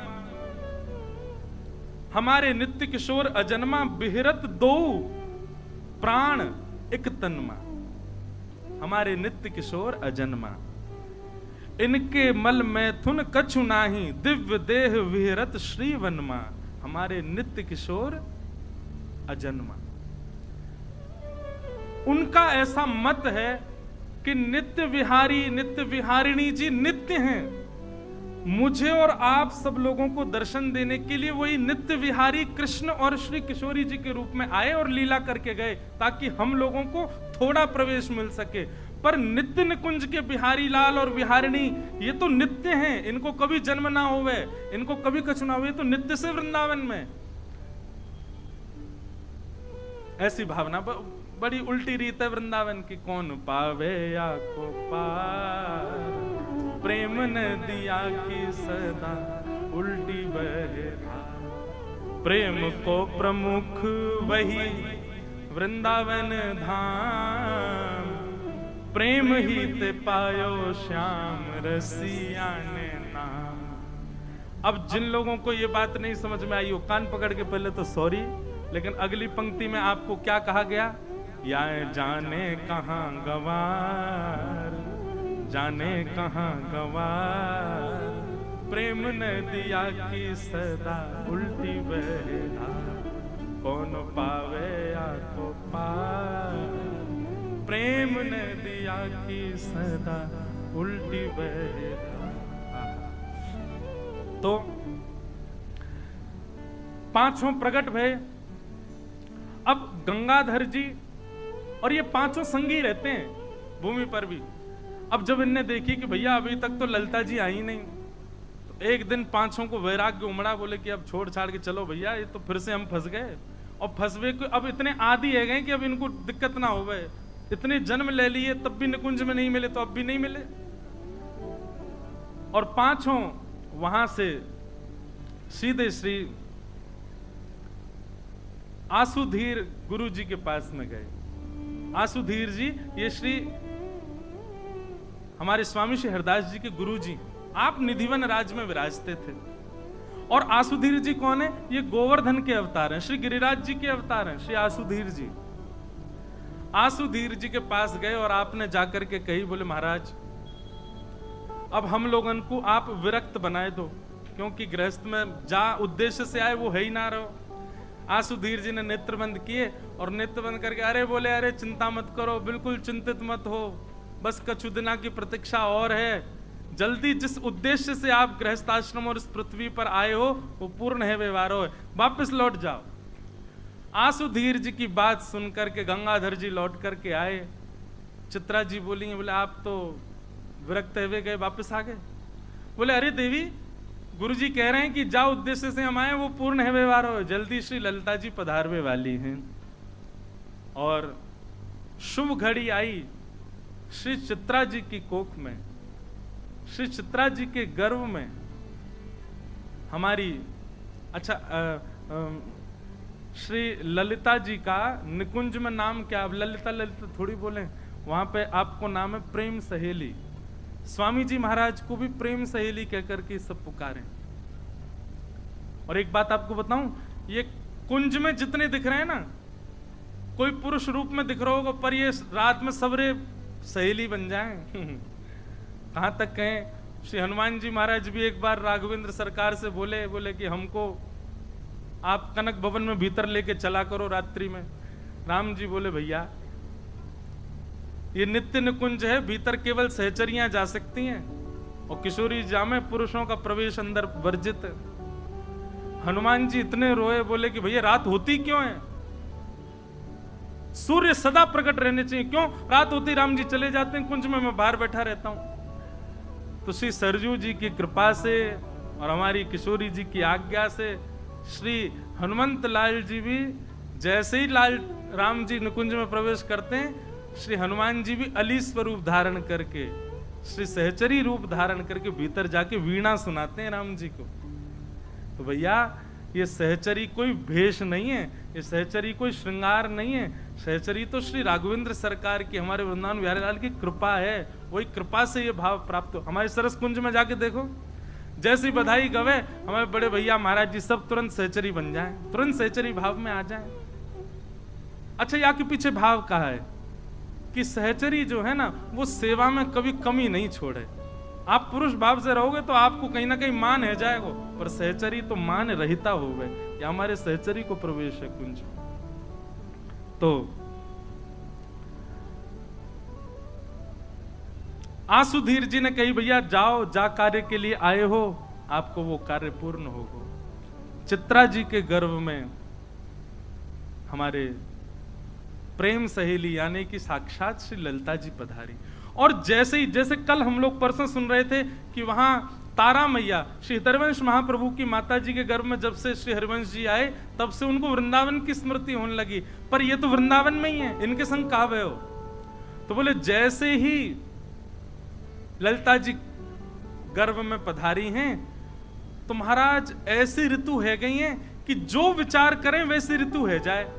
हमारे नित्य किशोर अजन्मा, बिहरत 2 प्राण एक तनमा। हमारे नित्य किशोर अजन्मा, इनके मल मैथुन कछु नाही, दिव्य देह विहरत श्री वनमा। हमारे नित्य किशोर अजन्मा। उनका ऐसा मत है कि नित्य विहारी, नित्य विहारिणी जी नित्य हैं। मुझे और आप सब लोगों को दर्शन देने के लिए वही नित्य विहारी कृष्ण और श्री किशोरी जी के रूप में आए और लीला करके गए, ताकि हम लोगों को थोड़ा प्रवेश मिल सके। पर नित्य निकुंज के बिहारी लाल और बिहारिणी ये तो नित्य हैं, इनको कभी जन्म ना होवे, इनको कभी कछु ना हुए, तो नित्य से वृंदावन में। ऐसी भावना बड़ी उल्टी रीत है वृंदावन की। कौन पावे या को पार, प्रेम नदिया की सदा उल्टी बहे। प्रेम को प्रमुख वही वृंदावन धाम, प्रेम ही ते पायो श्याम रसिया ने नाम। अब जिन लोगों को ये बात नहीं समझ में आई हो, कान पकड़ के पहले तो सॉरी, लेकिन अगली पंक्ति में आपको क्या कहा गया? या जाने कहां गवार, जाने कहां गवार, प्रेम नदिया की सदा उल्टी बहे धार। कौन पावे या को पार, प्रेम नदिया की सदा उल्टी बहे धार। तो 5 प्रकट भय। अब गंगाधर जी और ये 5 संगी रहते हैं भूमि पर भी। अब जब इनने देखी कि भैया अभी तक तो ललिता जी आई नहीं, तो एक दिन 5 को वैराग्य उमड़ा, बोले कि अब छोड़ छाड़ के चलो भैया, ये तो फिर से हम फंस गए। और फंसवे को अब इतने आदी है गए कि अब इनको दिक्कत ना हो गए, इतने जन्म ले लिए तब भी निकुंज में नहीं मिले, तो अब भी नहीं मिले। और पांचों वहां से सीधे श्री आसुधीर गुरु जी के पास में गए। आसुधीर जी ये श्री हमारे स्वामी श्री हरदास जी के गुरु जी, आप निधिवन राज में विराजते थे। और आसुधीर जी कौन है? ये गोवर्धन के अवतार हैं, श्री गिरिराज जी के अवतार हैं श्री आसुधीर जी। आसुधीर जी के पास गए और आपने जाकर के कही, बोले महाराज अब हम लोगन को आप विरक्त बनाए दो, क्योंकि गृहस्थ में जा उद्देश्य से आए वो है ही ना रहो। आसुधीर जी ने नेत्र बंद किए और नेत्र बंद करके अरे बोले, अरे चिंता मत करो, बिल्कुल चिंतित मत हो, बस कछु दिना की प्रतीक्षा और है, जल्दी जिस उद्देश्य से आप गृहस्थ आश्रम और इस पृथ्वी पर आए हो वो पूर्ण है, व्यवहार हो, वापस लौट जाओ। आसुधीर जी की बात सुनकर के गंगाधर जी लौट करके आए। चित्रा जी बोली, बोले आप तो विरक्त हुए गए, वापस आ गए। बोले अरे देवी, गुरुजी कह रहे हैं कि जाओ उद्देश्य से हम आए वो पूर्ण है, व्यवहार हो, जल्दी श्री ललिता जी पधारवे वाली हैं। और शुभ घड़ी आई श्री चित्रा जी की कोख में, श्री चित्रा जी के गर्भ में हमारी श्री ललिता जी का निकुंज में नाम क्या? अब ललिता ललिता थोड़ी बोले, वहां पे आपको नाम है प्रेम सहेली। स्वामी जी महाराज को भी प्रेम सहेली कहकर के सब पुकारें। और एक बात आपको बताऊं, ये कुंज में जितने दिख रहे हैं ना, कोई पुरुष रूप में दिख रहा होगा, पर ये रात में सबरे सहेली बन जाएं। कहां तक कहें, श्री हनुमान जी महाराज भी एक बार राघवेंद्र सरकार से बोले कि हमको आप कनक भवन में भीतर लेके चला करो रात्रि में। राम जी बोले भैया ये नित्य निकुंज है, भीतर केवल सहचरियां जा सकती हैं और किशोरी जामे, पुरुषों का प्रवेश अंदर वर्जित है। हनुमान जी इतने रोए, बोले कि भैया रात होती क्यों है? सूर्य सदा प्रकट रहने चाहिए, क्यों रात होती राम जी चले जाते हैं कुंज में, मैं बाहर बैठा रहता हूं। तो श्री सरजू जी की कृपा से और हमारी किशोरी जी की आज्ञा से श्री हनुमंत लाल जी भी जैसे ही लाल राम जी निकुंज में प्रवेश करते हैं, श्री हनुमान जी भी अली स्वरूप धारण करके, श्री सहचरी रूप धारण करके भीतर जाके वीणा सुनाते हैं राम जी को। तो भैया ये सहचरी कोई भेष नहीं है, ये सहचरी कोई श्रृंगार नहीं है, सहचरी तो श्री राघवेंद्र सरकार की, हमारे वृंदावन बिहारी लाल की कृपा है। वही कृपा से ये भाव प्राप्त हो। हमारे सरस कुंज में जाके देखो, जैसी बधाई गवे हमारे बड़े भैया महाराज जी सब तुरंत सहचरी बन जाएं, तुरंत सहचरी भाव में आ जाएं। अच्छा, यहाँ के पीछे भाव कहा है कि सहचरी जो है ना वो सेवा में कभी कमी नहीं छोड़े। आप पुरुष भाव से रहोगे तो आपको कहीं ना कहीं मान है जाएगा, पर सहचरी तो मान रहता हो गए। या हमारे सहचरी को प्रवेश है कुंज। तो आसुधीर जी ने कही भैया जाओ, जा कार्य के लिए आए हो, आपको वो कार्य पूर्ण होगा। चित्रा जी के गर्भ में हमारे प्रेम सहेली यानी कि साक्षात श्री ललिता जी पधारी। और जैसे कल हम लोग परसों सुन रहे थे कि वहां तारा मैया श्री हरिवंश महाप्रभु की माता जी के गर्भ में जब से श्री हरिवंश जी आए तब से उनको वृंदावन की स्मृति होने लगी, पर ये तो वृंदावन में ही है, इनके संग कहां गए हो? तो बोले जैसे ही ललिता जी गर्भ में पधारी हैं तो महाराज ऐसी ऋतु है गई है कि जो विचार करें वैसी ऋतु है जाए।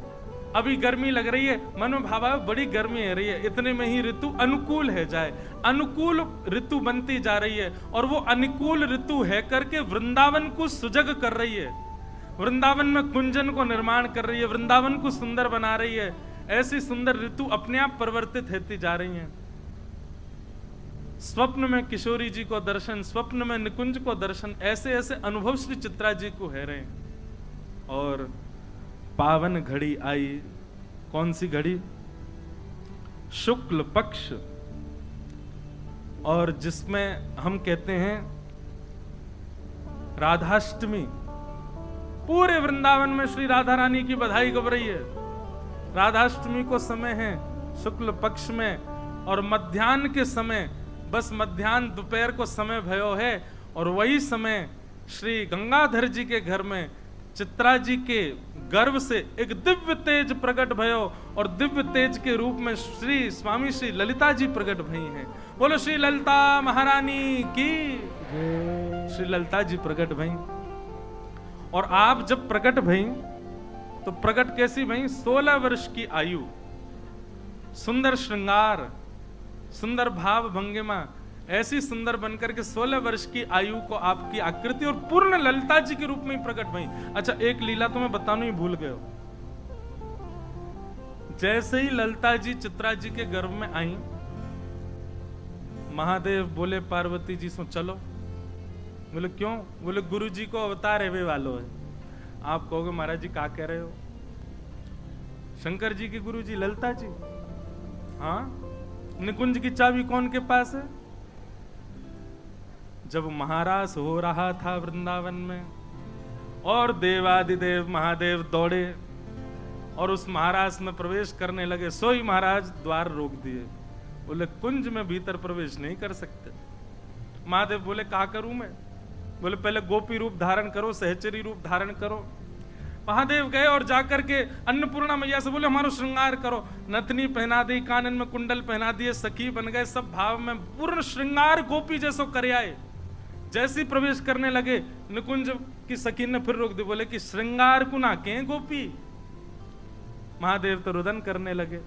अभी गर्मी लग रही है, मन में भाव आया बड़ी गर्मी है रही है, इतने में ही ऋतु अनुकूल है जाए, अनुकूल ऋतु बनती जा रही है। और वो अनुकूल ऋतु है करके वृंदावन को सुजग कर रही है, वृंदावन में कुंजन को निर्माण कर रही है, वृंदावन को सुंदर बना रही है। ऐसी सुंदर ऋतु अपने आप परिवर्तित होती जा रही है। स्वप्न में किशोरी जी को दर्शन, स्वप्न में निकुंज को दर्शन, ऐसे ऐसे अनुभव श्री चित्रा जी को है रहे। और पावन घड़ी आई, कौन सी घड़ी? शुक्ल पक्ष, और जिसमें हम कहते हैं राधाष्टमी। पूरे वृंदावन में श्री राधा रानी की बधाई गब रही है। राधाष्टमी को समय है शुक्ल पक्ष में, और मध्याह्न के समय, बस मध्याह्न दोपहर को समय भयो है, और वही समय श्री गंगाधर जी के घर में चित्रा जी के गर्भ से एक दिव्य तेज प्रकट भयो और दिव्य तेज के रूप में श्री स्वामी श्री ललिता जी प्रकट भई हैं। बोलो श्री ललिता महारानी की। श्री ललिता जी प्रकट भई और आप जब प्रकट भई तो प्रकट कैसी भई? 16 वर्ष की आयु, सुंदर श्रृंगार, सुंदर भाव भंगिमा, ऐसी सुंदर बनकर के 16 वर्ष की आयु को आपकी आकृति और पूर्ण ललिता जी के रूप में ही प्रकट भई। अच्छा, एक लीला तो मैं बताना ही भूल गए। जैसे ही ललिता जी चित्रा जी के गर्भ में आई, महादेव बोले पार्वती जी सो चलो। बोले क्यों? बोले गुरु जी को अवतार है वालो है। आप कहोगे महाराज जी क्या कह रहे हो? शंकर जी के गुरु जी ललिता जी। हाँ, निकुंज की चाबी कौन के पास है? जब महारास हो रहा था वृंदावन में और देवादिदेव महादेव दौड़े और उस महारास में प्रवेश करने लगे, सोई महाराज द्वार रोक दिए। बोले कुंज में भीतर प्रवेश नहीं कर सकते। महादेव बोले क्या करूं मैं? बोले पहले गोपी रूप धारण करो, सहचरी रूप धारण करो। महादेव गए और जाकर के अन्नपूर्णा मैया से बोले हमारा श्रृंगार करो। नथनी पहना दी, कानन में कुंडल पहना दिए, सखी बन गए, सब भाव में पूर्ण श्रृंगार गोपी जैसो कर आए। जैसे ही प्रवेश करने लगे, निकुंज की सखी ने फिर रोक दी। बोले कि श्रृंगार को ना के गोपी। महादेव तो रुदन करने लगे।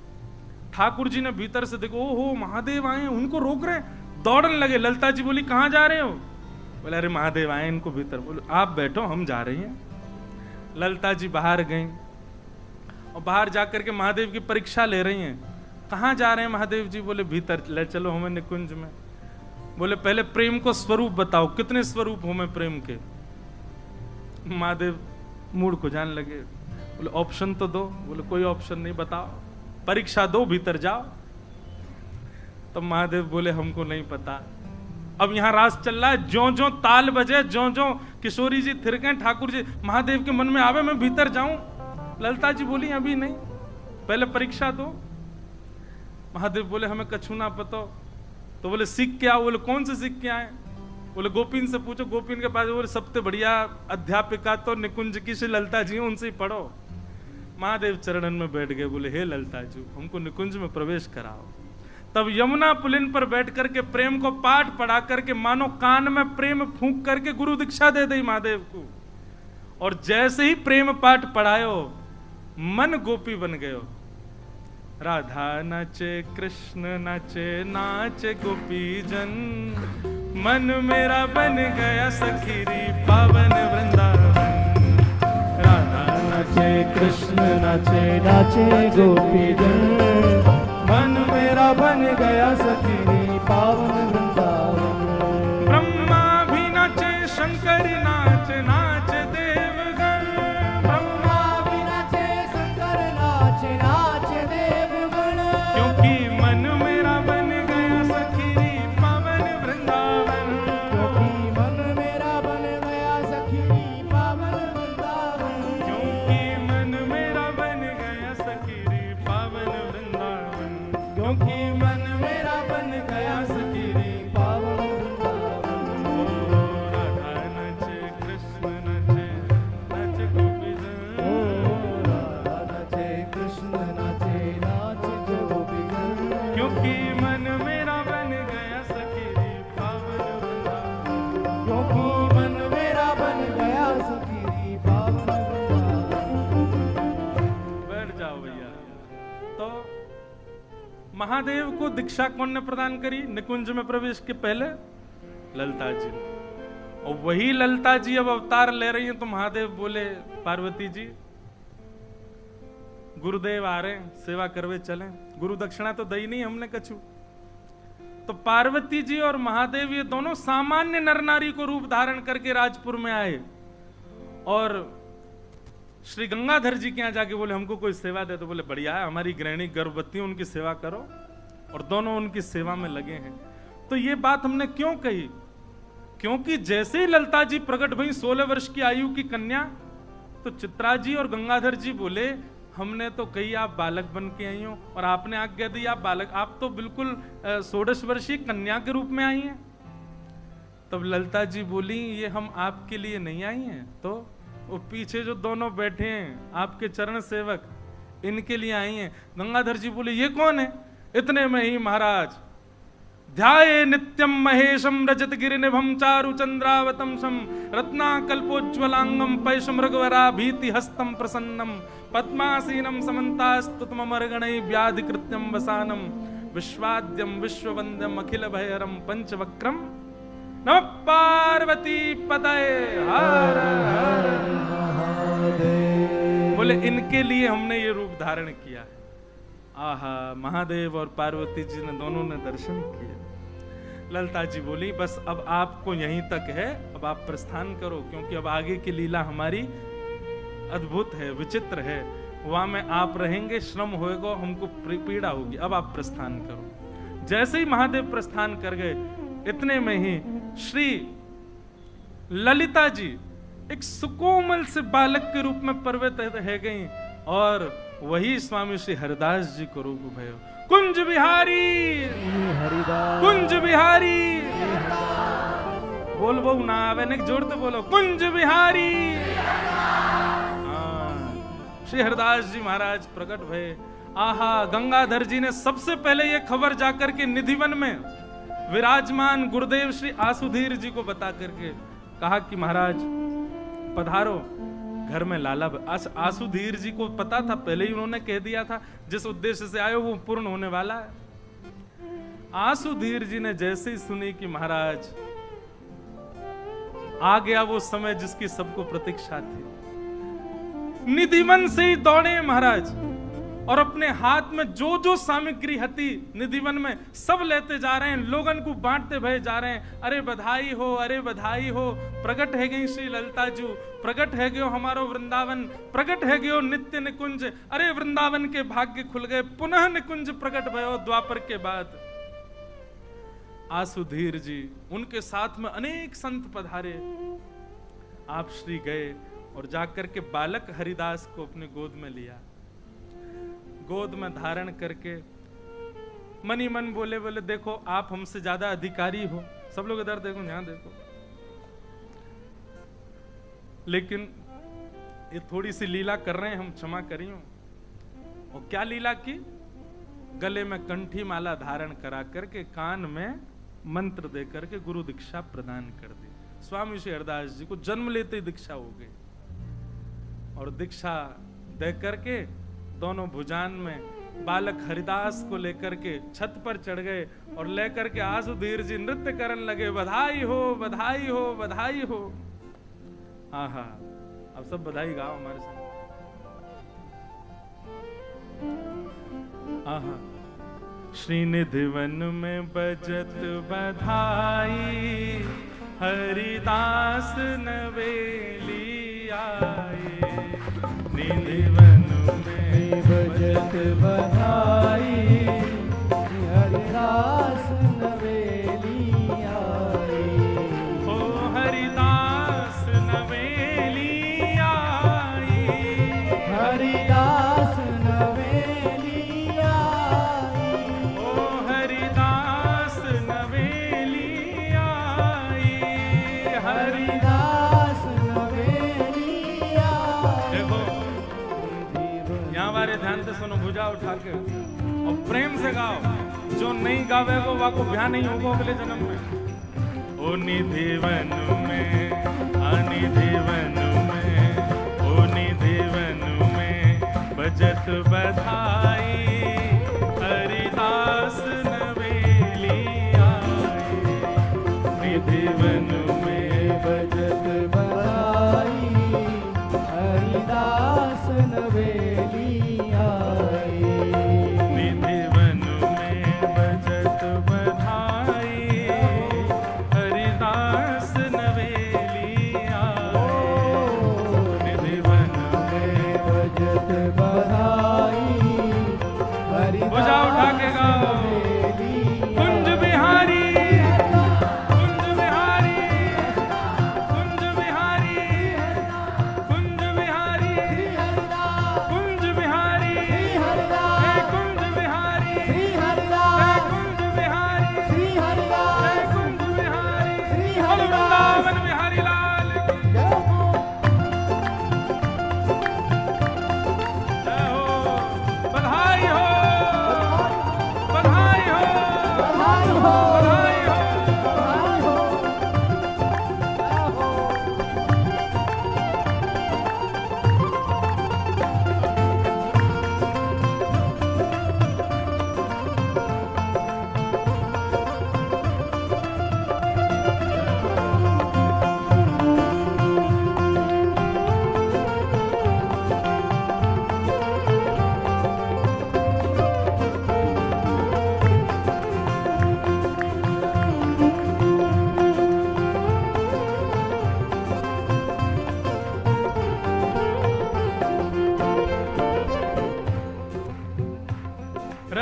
ठाकुर जी ने भीतर से देखो, ओहो महादेव आए, उनको रोक रहे, दौड़ने लगे। ललिता जी बोली कहां जा रहे हो? बोले अरे महादेव आए इनको भीतर। बोले आप बैठो, हम जा रहे हैं। ललिता जी बाहर गई और बाहर जाकर के महादेव की परीक्षा ले रही हैं। कहां जा रहे हैं महादेव जी? बोले भीतर ले चलो हमें निकुंज में। बोले पहले प्रेम को स्वरूप बताओ, कितने स्वरूप हो मैं प्रेम के? महादेव मूड को जान लगे। बोले ऑप्शन तो दो। बोले कोई ऑप्शन नहीं, बताओ, परीक्षा दो, भीतर जाओ। तब महादेव बोले हमको नहीं पता। अब यहां रास चल रहा है, ज्यों ज्यों ताल बजे, ज्यों ज्यों किशोरी जी थिरके, ठाकुर जी महादेव के मन में आवे मैं भीतर जाऊं। ललिता जी बोली अभी नहीं, पहले परीक्षा दो। महादेव बोले हमें कछु ना पता। तो बोले सीख के आओ। बोले कौन से सीख के आए? बोले गोपीन से पूछो। गोपीन के पास। बोले सबसे बढ़िया अध्यापिका तो निकुंज की श्री ललिता जी, उनसे ही पढ़ो। महादेव चरणन में बैठ गए। बोले हे ललिता जी, हमको निकुंज में प्रवेश कराओ। तब यमुना पुलिन पर बैठ करके प्रेम को पाठ पढ़ा करके मानो कान में प्रेम फूंक करके गुरु दीक्षा दे दी महादेव को। और जैसे ही प्रेम पाठ पढ़ायो, मन गोपी बन गयो। राधा नाचे, कृष्ण नाचे, नाचे गोपी जन, मन मेरा बन गया सखीरी पावन वृंदावन। राधा नाचे, कृष्ण नाचे, नाचे गोपी जन, मन मेरा बन गया सखीरी पावन वृंदावन। ब्रह्मा भी नाचे, शंकर नाचे, नाचे देवगण। ब्रह्मा भी नाचे, शंकर नाचे, नाचे देवगण। क्योंकि मन मेरा बन गया सखीरी पावन वृंदावन। क्योंकि मन मेरा बन गया सखीरी पावन वृंदावन। क्योंकि मन मेरा बन गया सखीरी पावन वृंदावन। क्योंकि मन मेरा बन गया सखीरी पावन वृंदावन। ओ राधा नाचे, कृष्ण नाचे, नाचे गोपी जन। ओ राधा नाचे, कृष्ण नाचे, नाचे गोपी जन। क्योंकि मन मेरा बन गया सखीरी पावन वृंदावन। क्योंकि मन मेरा बन गया सखीरी पावन वृंदावन। बैठ जाओ भैया। तो महादेव को दीक्षा कौन ने प्रदान करी निकुंज में प्रवेश के पहले? ललिता जी ने। और वही ललिता जी अब अवतार ले रही हैं। तो महादेव बोले पार्वती जी, गुरुदेव आ रहे हैं, सेवा करवे चलें। गुरु दक्षिणा तो दई नहीं हमने कछु। तो पार्वती जी और महादेव ये दोनों सामान्य नर नारी को रूप धारण करके राजपुर में आए और श्री गंगाधर जी के यहाँ जाके बोले हमको कोई सेवा दे। तो बोले बढ़िया है, हमारी गृहिणी गर्भवती, उनकी सेवा करो। और दोनों उनकी सेवा में लगे हैं। तो ये बात हमने क्यों कही? क्योंकि जैसे ही ललिता जी प्रकट भई 16 वर्ष की आयु की कन्या, तो चित्रा जी और गंगाधर जी बोले हमने तो कही आप बालक बन के आई हो और आपने आज्ञा दी आप बालक, आप तो बिल्कुल 16 वर्षीय कन्या के रूप में आई हैं। तब ललिता जी बोली ये हम आपके लिए नहीं आई हैं, तो वो पीछे जो दोनों बैठे हैं आपके चरण सेवक, इनके लिए आई हैं। गंगाधर जी बोले ये कौन है? इतने में ही महाराज ध्याये नित्यम महेशम रजत गिरिनिभम चारु चंद्रावतंसम रत्नाकल्पोज्ज्वलांगम पैशमृगवरा भीति हस्तम प्रसन्नम पद्मासीनम समन्तास्तुतमर्गणै व्याधिकृत्यम वसानम विश्वाद्यम विश्ववंद्यम अखिल भयहरम पंचवक्रम नमः पार्वती पतये हर हर महादेव। बोले इनके लिए हमने ये रूप धारण किया है। आहा, महादेव और पार्वती जी ने दोनों ने दर्शन किए। ललिता जी बोली बस अब आपको यहीं तक है, अब आप प्रस्थान करो, क्योंकि अब आगे की लीला हमारी अद्भुत है, विचित्र है। वहां में आप रहेंगे, श्रम होएगा, हमको पीड़ा होगी, अब आप प्रस्थान करो। जैसे ही महादेव प्रस्थान कर गए, इतने में ही श्री ललिता जी एक सुकोमल से बालक के रूप में प्रकट है गई और वही स्वामी श्री हरिदास जी को रूप भयो। कुंज बिहारी हरिदास, कुंज बिहारी बोल बहु ना आवे ने जोड़ते बोलो कुंज बिहारी। श्री हरिदास जी महाराज प्रकट भये। आहा, गंगाधर जी ने सबसे पहले ये खबर जाकर के निधिवन में विराजमान गुरुदेव श्री आसुधीर जी को बता करके कहा कि महाराज पधारो, घर में लाला। आसुधीर जी को पता था, पहले ही उन्होंने कह दिया था जिस उद्देश्य से आए वो पूर्ण होने वाला है। आसुधीर जी ने जैसे ही सुनी कि महाराज आ गया वो समय जिसकी सबको प्रतीक्षा थी, निधिवन से ही दौड़े महाराज और अपने हाथ में जो जो सामग्री हती निधिवन में सब लेते जा रहे हैं, लोगन को बांटते भये जा रहे हैं। अरे बधाई हो, अरे बधाई हो, प्रकट है गई श्री ललिता जू, प्रकट है गयो हमारो वृंदावन, प्रकट है गयो नित्य निकुंज। अरे वृंदावन के भाग्य खुल गए, पुनः निकुंज प्रकट भयो द्वापर के बाद। आसुधीर जी, उनके साथ में अनेक संत पधारे। आप श्री गए और जाकर के बालक हरिदास को अपने गोद में लिया, गोद में धारण करके मनी मन बोले बोले देखो आप हमसे ज्यादा अधिकारी हो। सब लोग इधर देखो, यहां देखो, लेकिन ये थोड़ी सी लीला कर रहे हैं, हम क्षमा करियो। और क्या लीला की? गले में कंठी माला धारण करा करके कान में मंत्र दे करके गुरु दीक्षा प्रदान कर दी। स्वामी श्री हरिदास जी को जन्म लेते ही दीक्षा हो गई और दीक्षा दे करके दोनों भुजान में बालक हरिदास को लेकर के छत पर चढ़ गए और लेकर के आसुधीर जी नृत्य करने लगे। बधाई हो, बधाई हो, बधाई हो। आहा, अब सब बधाई गाओ हमारे साथ। आहा, श्रीनिधिवन में बजत बधाई, हरिदास नवेली आए। निधिवन में बजत बधाई, हरिदास नवेली आई। ओ हरिदास नवेली आई, हरिदास नवेली आई। ओ हरिदास नवेली आई, हरिदास नवेली आई। देखो यहाँ वाले ध्यान से सुनो, भुजा उठा के और प्रेम से गाओ। जो नहीं गावेगो वा को ब्याह नहीं होगा अगले जन्म में। ओ निधिवन में, निधिवन में, ओ निधिवन में बजत बधाई, हरिदास नवेली आई। निधिवन में बजत बधाई, हरिदास नवेली आई। निधिवन में बजत बधाई, हरिदास नवेली आई। निधिवन में बजत बधाई, भुजा उठा के गाओ। नवेली कुंज बिहारी, कुंज बिहारी।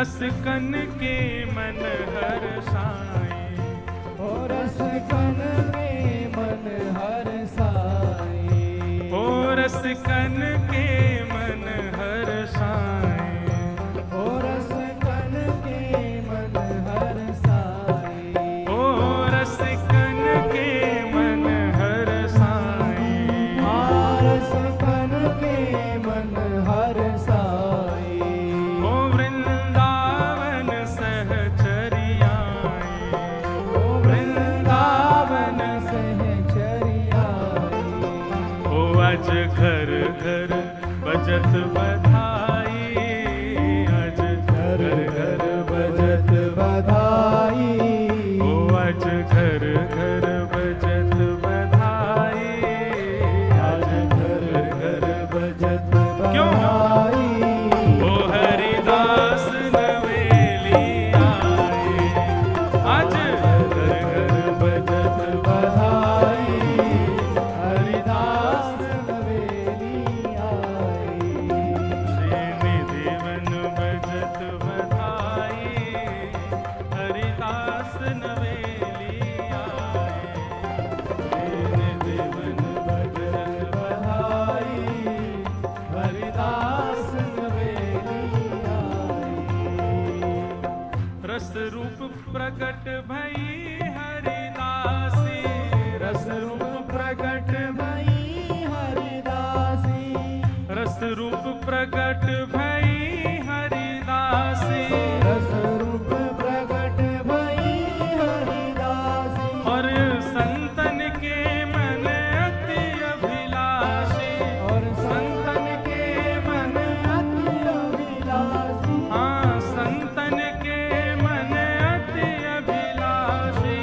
रसकन के मन हर साए, ओ रसकन के मन हर साए, ओ रसकन के मन हर साए, ओ रसकन के मन हर साए, ओ रसकन के मन हर साए, आ रसकन के मन हर साए, ओ वृंदावन सहचरियाए, ओ वृंदावन सहचरियाए, ओ आज घर घर बजत बधाई, आज घर घर बजत बधाई, ओ आज घर घर बजत बधाई, आज घर घर बजत क्यों? बधाई, ओ हरिदास नवेली आए, आज घर घर बजत बधाई, हरिदास नवेली आए, श्रीनिधि वन बजत बधाई, हरिदास नवेली आए, श्रीनिधि वन बजत बधाई, हरिदास नवेली आए, रस रूप प्रकट भई हरिदासी, रस रूप प्रकट भई हरिदासी, रस रूप प्रकट भई हरिदासी, रस रूप प्रकट भई हरिदासी, और संतन के मन अति अभिलाषी, और संतन के मन अति अभिलाषी, हाँ संतन के मन अति अभिलाषी,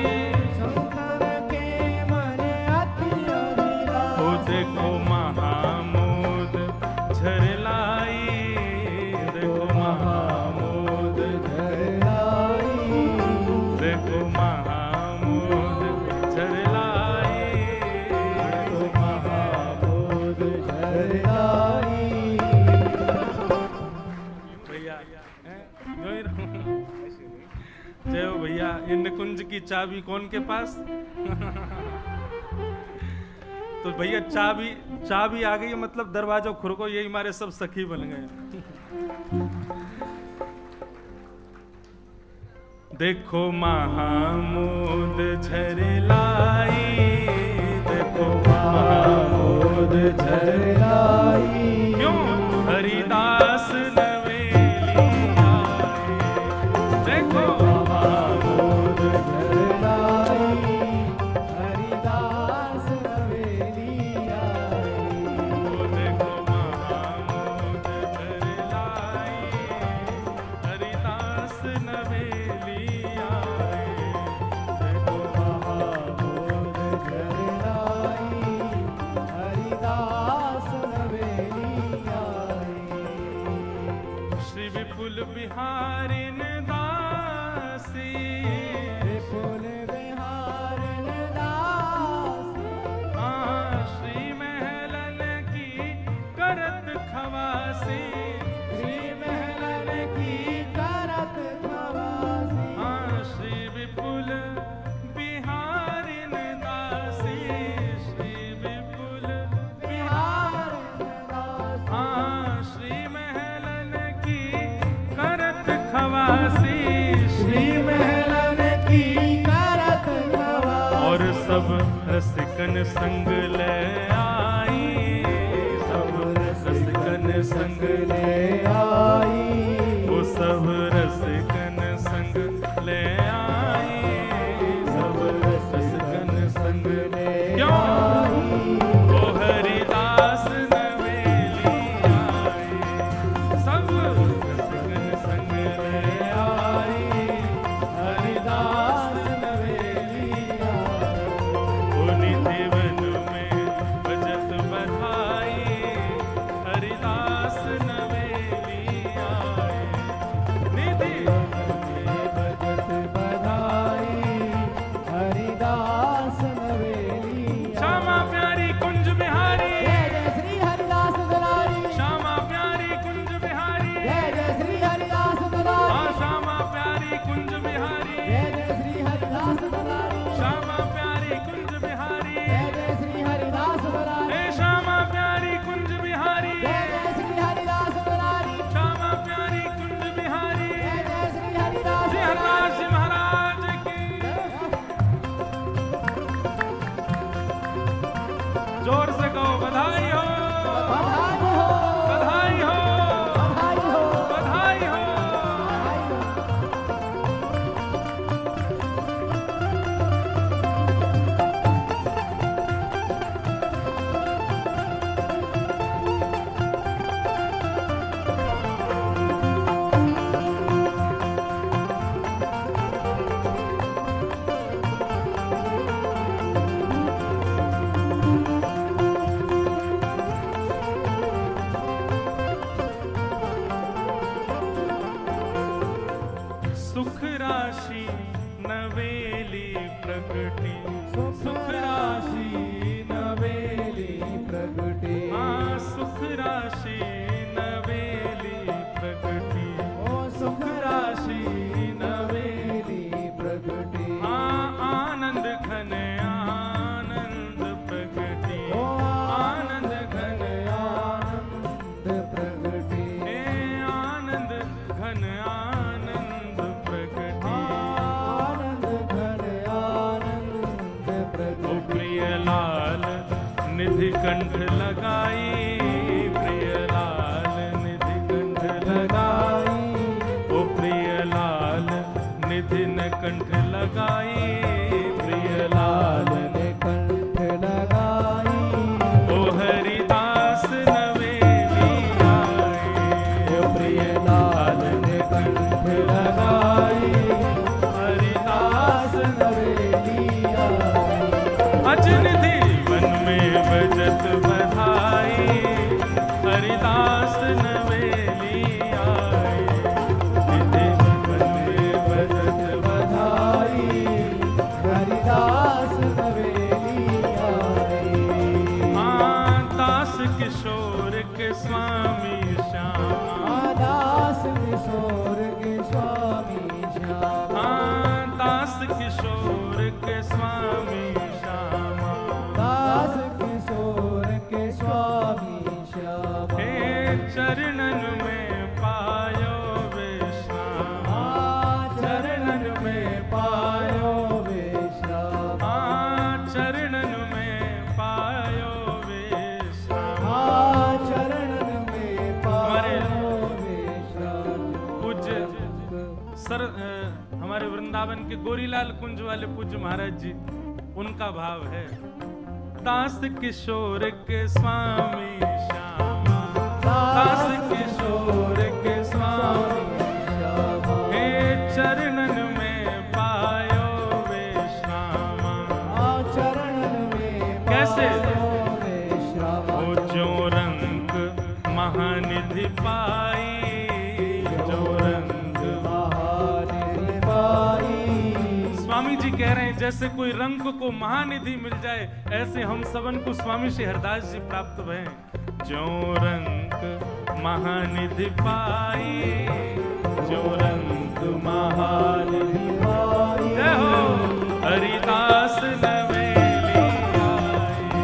संतन के मन अति ओ अभिलाषी, देखो महामोद झरलाई, देखो महामोद, झरलाई, देखो महामोद झरलाई, तो महाबोध झरलाई, भैया हैं? जो ही रहूं। जय हो भैया। ये निकुंज की चाबी कौन के पास? तो भैया चाबी आ गई, मतलब दरवाजा खुरको, यही हमारे सब सखी बन गए। देखो महामोद झरलाई, देखो महामोद महाबोध झरलाई, क्यों? हरिदास नवेली आए, देखो महाबोध झरलाई, हरिदास नवेली आए, ओ देखो महामोद झरलाई, हरिदास नवेली आए, देखो महाबोध झरलाई, हरिदास नवेली आए, श्री विपुल बिहारिन दासी, विपुल विहारन दासी, हाँ श्री महलन की करत खवासी, श्री महलन की करत खवासी, हाँ श्री विपुल बिहारिन दासी, श्री विपुल विहारन दासी, हाँ श्री महलन की करत खवासी, श्री महलन की करत खवासी, और सब रसिकन संग ले आई, सब रसिकन संग ले आई, वो सब रसिकन संग ले आई, सब रसिकन संग ले क्यों? आई, ओ हरिदास नवेली आई, सब रसिकन संग ले आई, हरिदास नवेली आए, ओ निधि वन में बजत बधाई, हरिदास नवेली जोर से कहो बधाई हो, बधाई हो, बधाई हो, बधाई हो, बधाई हो। सुख राशि नवेली प्रगटी, सुख राशि नवेली प्रगटे, हाँ सुख राशि नवेली प्रगटी, ओ सुख राशि नवेली प्रगटे, हाँ आनंद घन आनंद प्रगटी, ओ आनंद घन आनंद प्रगटे, हे आनंद घन आनंद प्रगटी। आनंद घन आनंद ओ प्रगटे, प्रिय लाल निधि कंठ लगाई, प्रिय लाल निधि कंठ लगाई, ओ प्रिय लाल निधि न कंठ लगाई, प्रिय लाल ने कंठ लगाई, ओ हरिदास नवेली आए, ओ प्रिय लाल ने कंठ लगाई, हरिदास नवेली आई, अजनिधि वन में बजत बधाई, हरिदास नवेली आए, निधि वन में बजत बधाई, हरिदास नवेली आई, हाँ दास किशोर के स्वामी श्यामा, दास किशोर के स्वामी श्यामा, हाँ दास किशोर के स्वामी श्यामा, दास किशोर के स्वामी श्यामा, हे चरणन में पायो विश्राम, चरणन में पायो विश्राम, चरणन में पायो विश्राम। चरणन में पायो विश्राम, पूज्य सर हमारे वृंदावन के गोरीलाल कुंज वाले पूज्य महाराज जी, उनका भाव है दास किशोर के स्वामी श्यामा, दास किशोर के स्वामी, श्यामा, हे चरणन में पायो विश्रामा। चरणन में कैसे? पायो विश्राम, ओ जो रंग महानिधि पाई, जो रंग महानिधि पाई, स्वामी जी कह रहे हैं जैसे कोई रंग को महानिधि मिल जाए, ऐसे हम सबन को स्वामी श्री हरदास जी प्राप्त भय। जो रंग महानिधि पाई, जो रंग महानिधि पाई, जय हो हरिदास नवेली आई,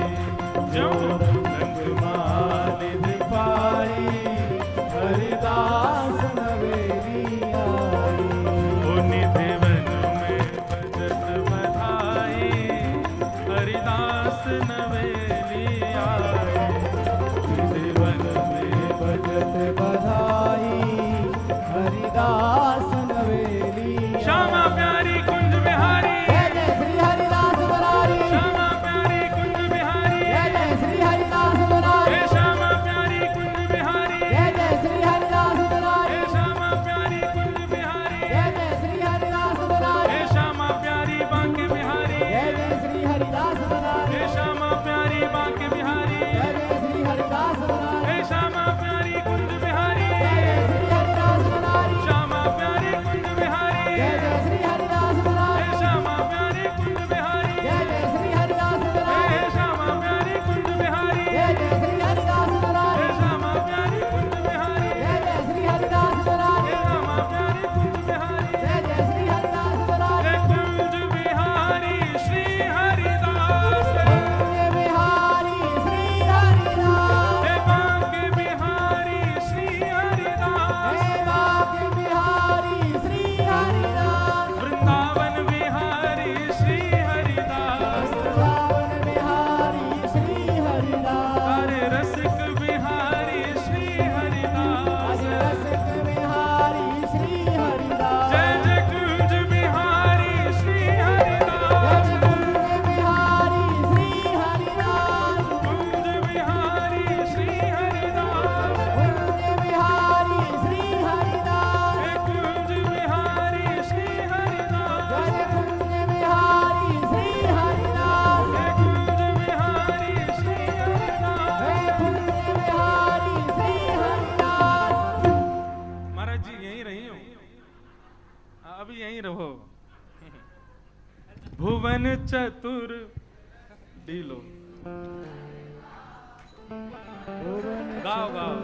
जो रंग महानिधि पाई, हरिदास नवेली आई, ओ निधि वन में बजत बधाई, हरिदास नवेली आए, निधि वन में बजत बधाई, हरिदास नवेली आई, श्यामा प्यारी कुंज बिहारी, जय जय श्री हरिदास बरारी, श्यामा प्यारी कुंज बिहारी, जय जय श्री हरिदास बरारी, हे श्यामा प्यारी कुंज बिहारी, जय जय श्री हरिदास बरारी, हे श्यामा प्यारी कुंज बिहारी, जय जय श्री हरिदास बरारी, हे श्यामा प्यारी बांके बिहारी, जय जय श्री हरिदास बरारी, हे श्यामा प्यारी बांके बिहारी, जय जय श्री हरिदास बरारी, हे श्यामा प्यारी कुंज बिहारी, जय जय श्री हरिदास बरारी, श्यामा प्यारी कुंज बिहारी, जय जय श्री हरिदास बरारी, हे श्यामा प्यारी कुंज बिहारी, जय जय श्री हरिदास बरारी, हे श्यामा प्यारी कुंज बिहारी, जय जय श्री हरिदास बरारी, हे श्यामा प्यारी कुंज बिहारी, जय जय श्री हरिदास बरारी, हे श्यामा प्यारी कुंज बिहारी, जय जय श्री हरिदास बरारी, हे कुंज बिहारी श्री हरिदास, जय बिहारी श्री हरिदास, हे बांके बिहारी श्री हरिदास, हे बांके बिहारी श्री हरिदास, वृंदावन बिहारी श्री हरिदास, वृंदावन बिहारी श्री हरिदास, भुवन चतुर डीलो गाओ गाओ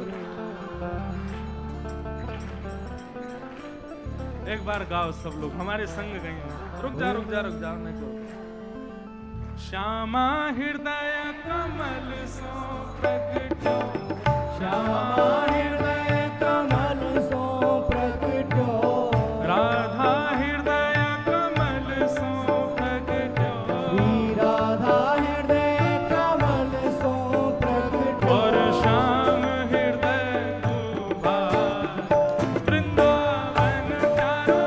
एक बार गाओ सब लोग हमारे संग गए। रुक जा नहीं करो। श्यामा हृदय कमल सो प्रगटो, श्यामा हृदय कमल सो प्रगटो, राधा हृदय कमल सो प्रगटो, राधा हृदय कमल सो प्रगटो, और श्याम हृदय दूभा वृंदावन प्यारो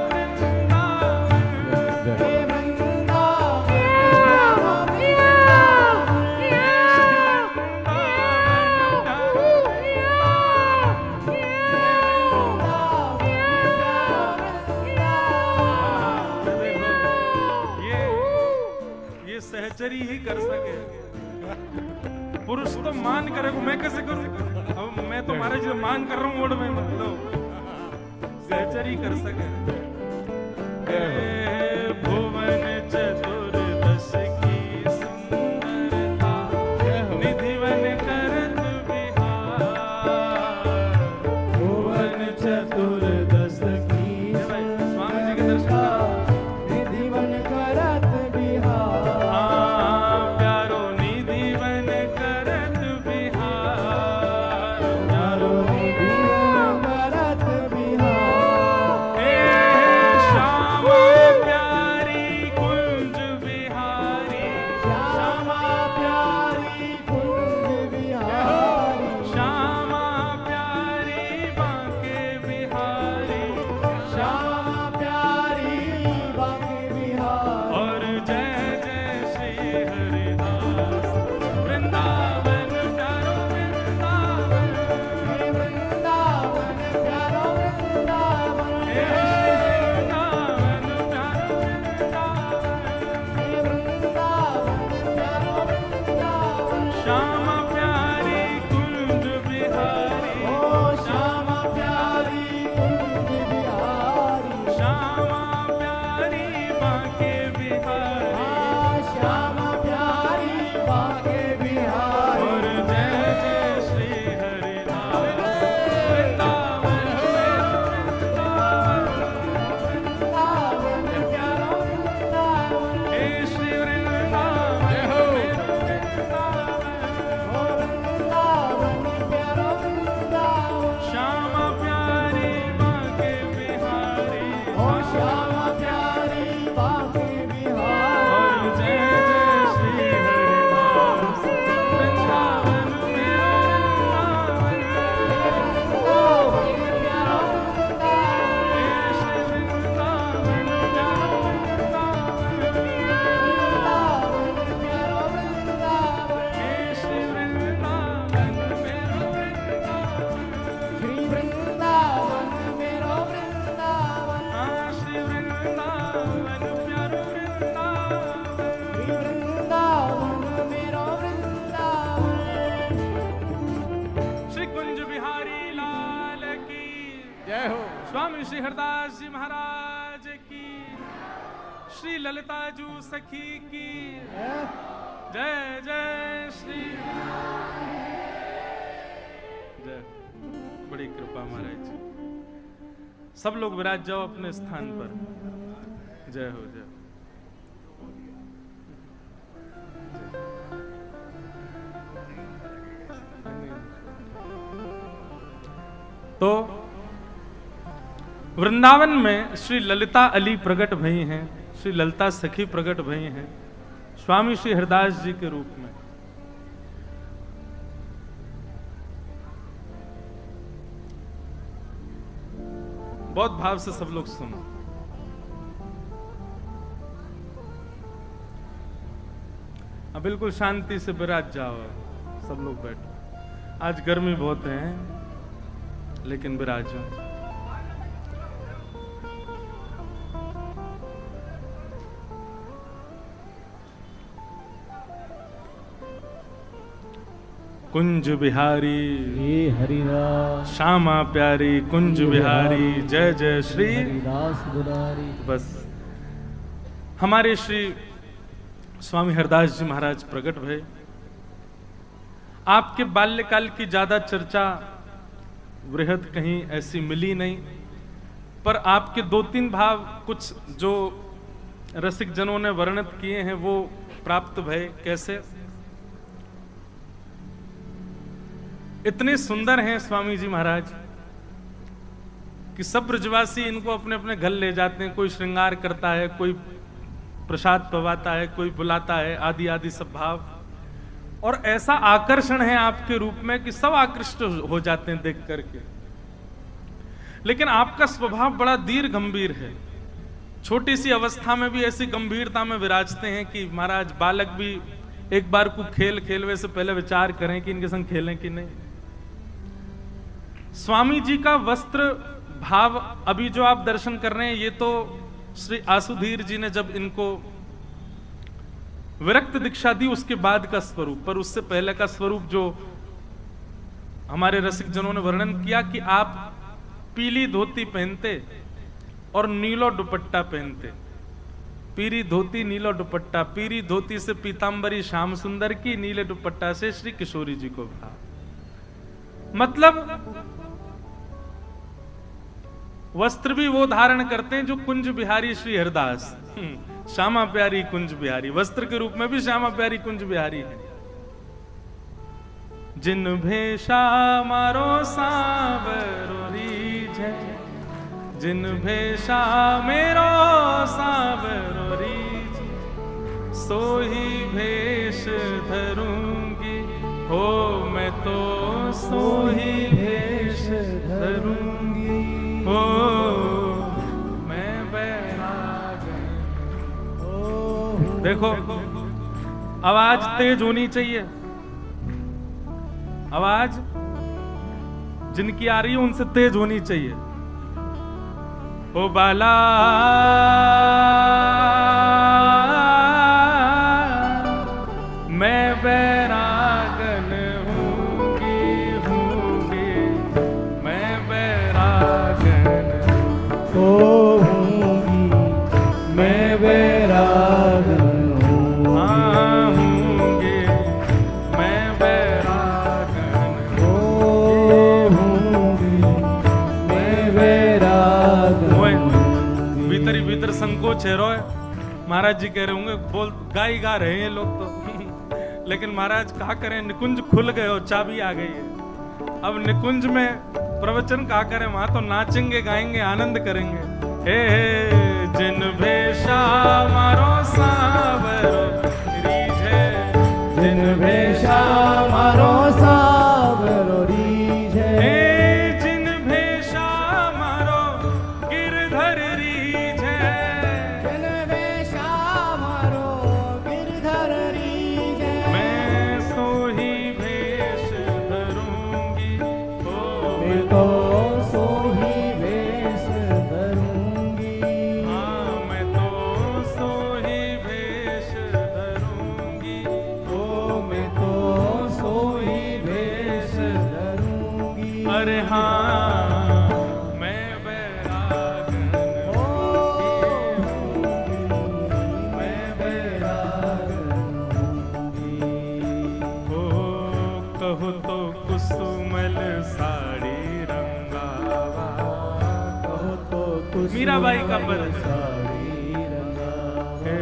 ये सहचरी ही कर सके। पुरुष तो मान करे, मैं कैसे करूं? अब मैं तो महाराज जी मान कर रहा हूं मोड़ में, मतलब सहचरी कर सके। भुवन चतुर्दश की सुंदरता, निधिवन करत विहार, भुवन चतुर्दश की स्वामी जी के दर्शन निधिवन करत बिहार, प्यारो निधिवन करत विहार, प्यारो निधिवन करत बिहार, श्यामा प्यारी कुंज बिहारी, श्यामा प्यारी कुंज बिहारी, श्यामा प्यारी बांके बिहारी, श्यामा प्यारी बांके बिहार, और जय जय श्री हरिदास वृंदावन प्यारो वृंदावन, हे वृंदावन प्यारो वृंदावन, हे वृंदावन प्यारो वृंदावन, हे वृंदावन प्यारो वृंदावन, श्यामा प्यारी कुंज बिहारी, ओ श्यामा प्यारी कुंज बिहारी, श्यामा प्यारी बांके बिहारी, श्यामा प्यारी बांके बिहारी, और जय जय श्री हरिदास वृंदावन वृंदावन प्यारो वृंदावन, हे श्री वृंदावन ओ वृंदावन प्यारो वृंदावन, श्यामा प्यारी बांके बिहारी, ओ श्यामा प्यारी बांके और बिहारी, जय जय श्री हरिदास वृंदावन मेरो वृंदावन, वृंदावन प्यारो वृंदावन, हे श्री वृंदावन प्यारो वृंदावन, वृंदावन प्यारो वृंदावन, हे श्री वृंदावन मेरो वृंदावन, श्री वृंदावन मेरो वृंदावन, श्री वृंदावन प्यारो वृंदावन, श्री वृंदावन मेरो वृंदावन, श्री कुंज बिहारी लाल की जय हो, स्वामी श्री हरदास जी महाराज की, श्री ललिता जू सखी की जय जय श्री जय। बड़ी कृपा महाराज जी। सब लोग विराज जाओ अपने स्थान पर। जय हो जय। तो वृंदावन में श्री ललिता अली प्रकट भई हैं, श्री ललिता सखी प्रकट भई हैं स्वामी श्री हरदास जी के रूप में। बहुत भाव से सब लोग सुनो। अब बिल्कुल शांति से विराज जाओ, सब लोग बैठो। आज गर्मी बहुत है लेकिन विराजो। कुंज बिहारी हे हरिदास श्यामा प्यारी कुंज बिहारी जय जय श्री हरिदास दुलारी। बस हमारे श्री स्वामी हरदास जी महाराज प्रकट भय। आपके बाल्यकाल की ज्यादा चर्चा वृहद कहीं ऐसी मिली नहीं, पर आपके 2-3 भाव कुछ जो रसिक जनों ने वर्णित किए हैं वो प्राप्त भय। कैसे? इतने सुंदर हैं स्वामी जी महाराज कि सब ब्रजवासी इनको अपने अपने घर ले जाते हैं। कोई श्रृंगार करता है, कोई प्रसाद पवाता है, कोई बुलाता है, आदि आदि सब भाव। और ऐसा आकर्षण है आपके रूप में कि सब आकृष्ट हो जाते हैं देख करके। लेकिन आपका स्वभाव बड़ा दीर्घ गंभीर है। छोटी सी अवस्था में भी ऐसी गंभीरता में विराजते हैं कि महाराज बालक भी एक बार को खेल खेलवे से पहले विचार करें कि इनके संग खेलें कि नहीं। स्वामी जी का वस्त्र भाव अभी जो आप दर्शन कर रहे हैं, ये तो श्री आसुधीर जी ने जब इनको विरक्त दीक्षा दी उसके बाद का स्वरूप, पर उससे पहले का स्वरूप जो हमारे रसिक जनों ने वर्णन किया कि आप पीली धोती पहनते और नीलो दुपट्टा पहनते। पीली धोती नीलो दुपट्टा, पीली धोती से पीतांबरी श्याम सुंदर की, नीले दुपट्टा से श्री किशोरी जी को भाव। मतलब वस्त्र भी वो धारण करते हैं जो कुंज बिहारी श्री हरदास, श्यामा प्यारी कुंज बिहारी, वस्त्र के रूप में भी श्यामा प्यारी कुंज बिहारी है। जिन भेषा मारो सावरो रीझे, जिन भेषा मेरो सावरो रीझे, सोही भेष धरूंगी हो मैं तो सोही भेष धरूंगी हो मैं बैराग। देखो आवाज तेज होनी चाहिए। आवाज जिनकी आ रही है उनसे तेज होनी चाहिए। ओ बाला मैं बैरागन हूंगी हूंगी मैं बैरागन ओ हूंगी मैं बैरागन हूँ। हाँ हूंगी मैं बैरागन ओ हूंगी मैं बैरागन हूँ। भीतर ही भीतर संकोच है रोए। महाराज जी कह रहे होंगे बोल गाई गा रहे हैं ये लोग तो लेकिन महाराज कहा करें, निकुंज खुल गए और चाबी आ गई है। अब निकुंज में प्रवचन कहा करें, वहां तो नाचेंगे गाएंगे आनंद करेंगे। हे जिन भेषा मारो सावरो रीझे, जिन भेषा मारो सावरो रीझे, हे जिन भेषा मारो गिरधर रीझे, जिन भेषा मारो गिरधर रीझे, मैं सोही भेष धरूंगी ओ मैं तो सोही भेष धरूंगी। हाँ मैं तो सोही भेष धरूंगी ओ मैं तो सोही भेष धरूंगी। अरे हाँ मैं बैरागन मैं बैरागन हो। कहो तो कुसुमल साड़ी रंगावा, कहो तो कुसुम मीराबाई का पद। साड़ी रंगावा, हे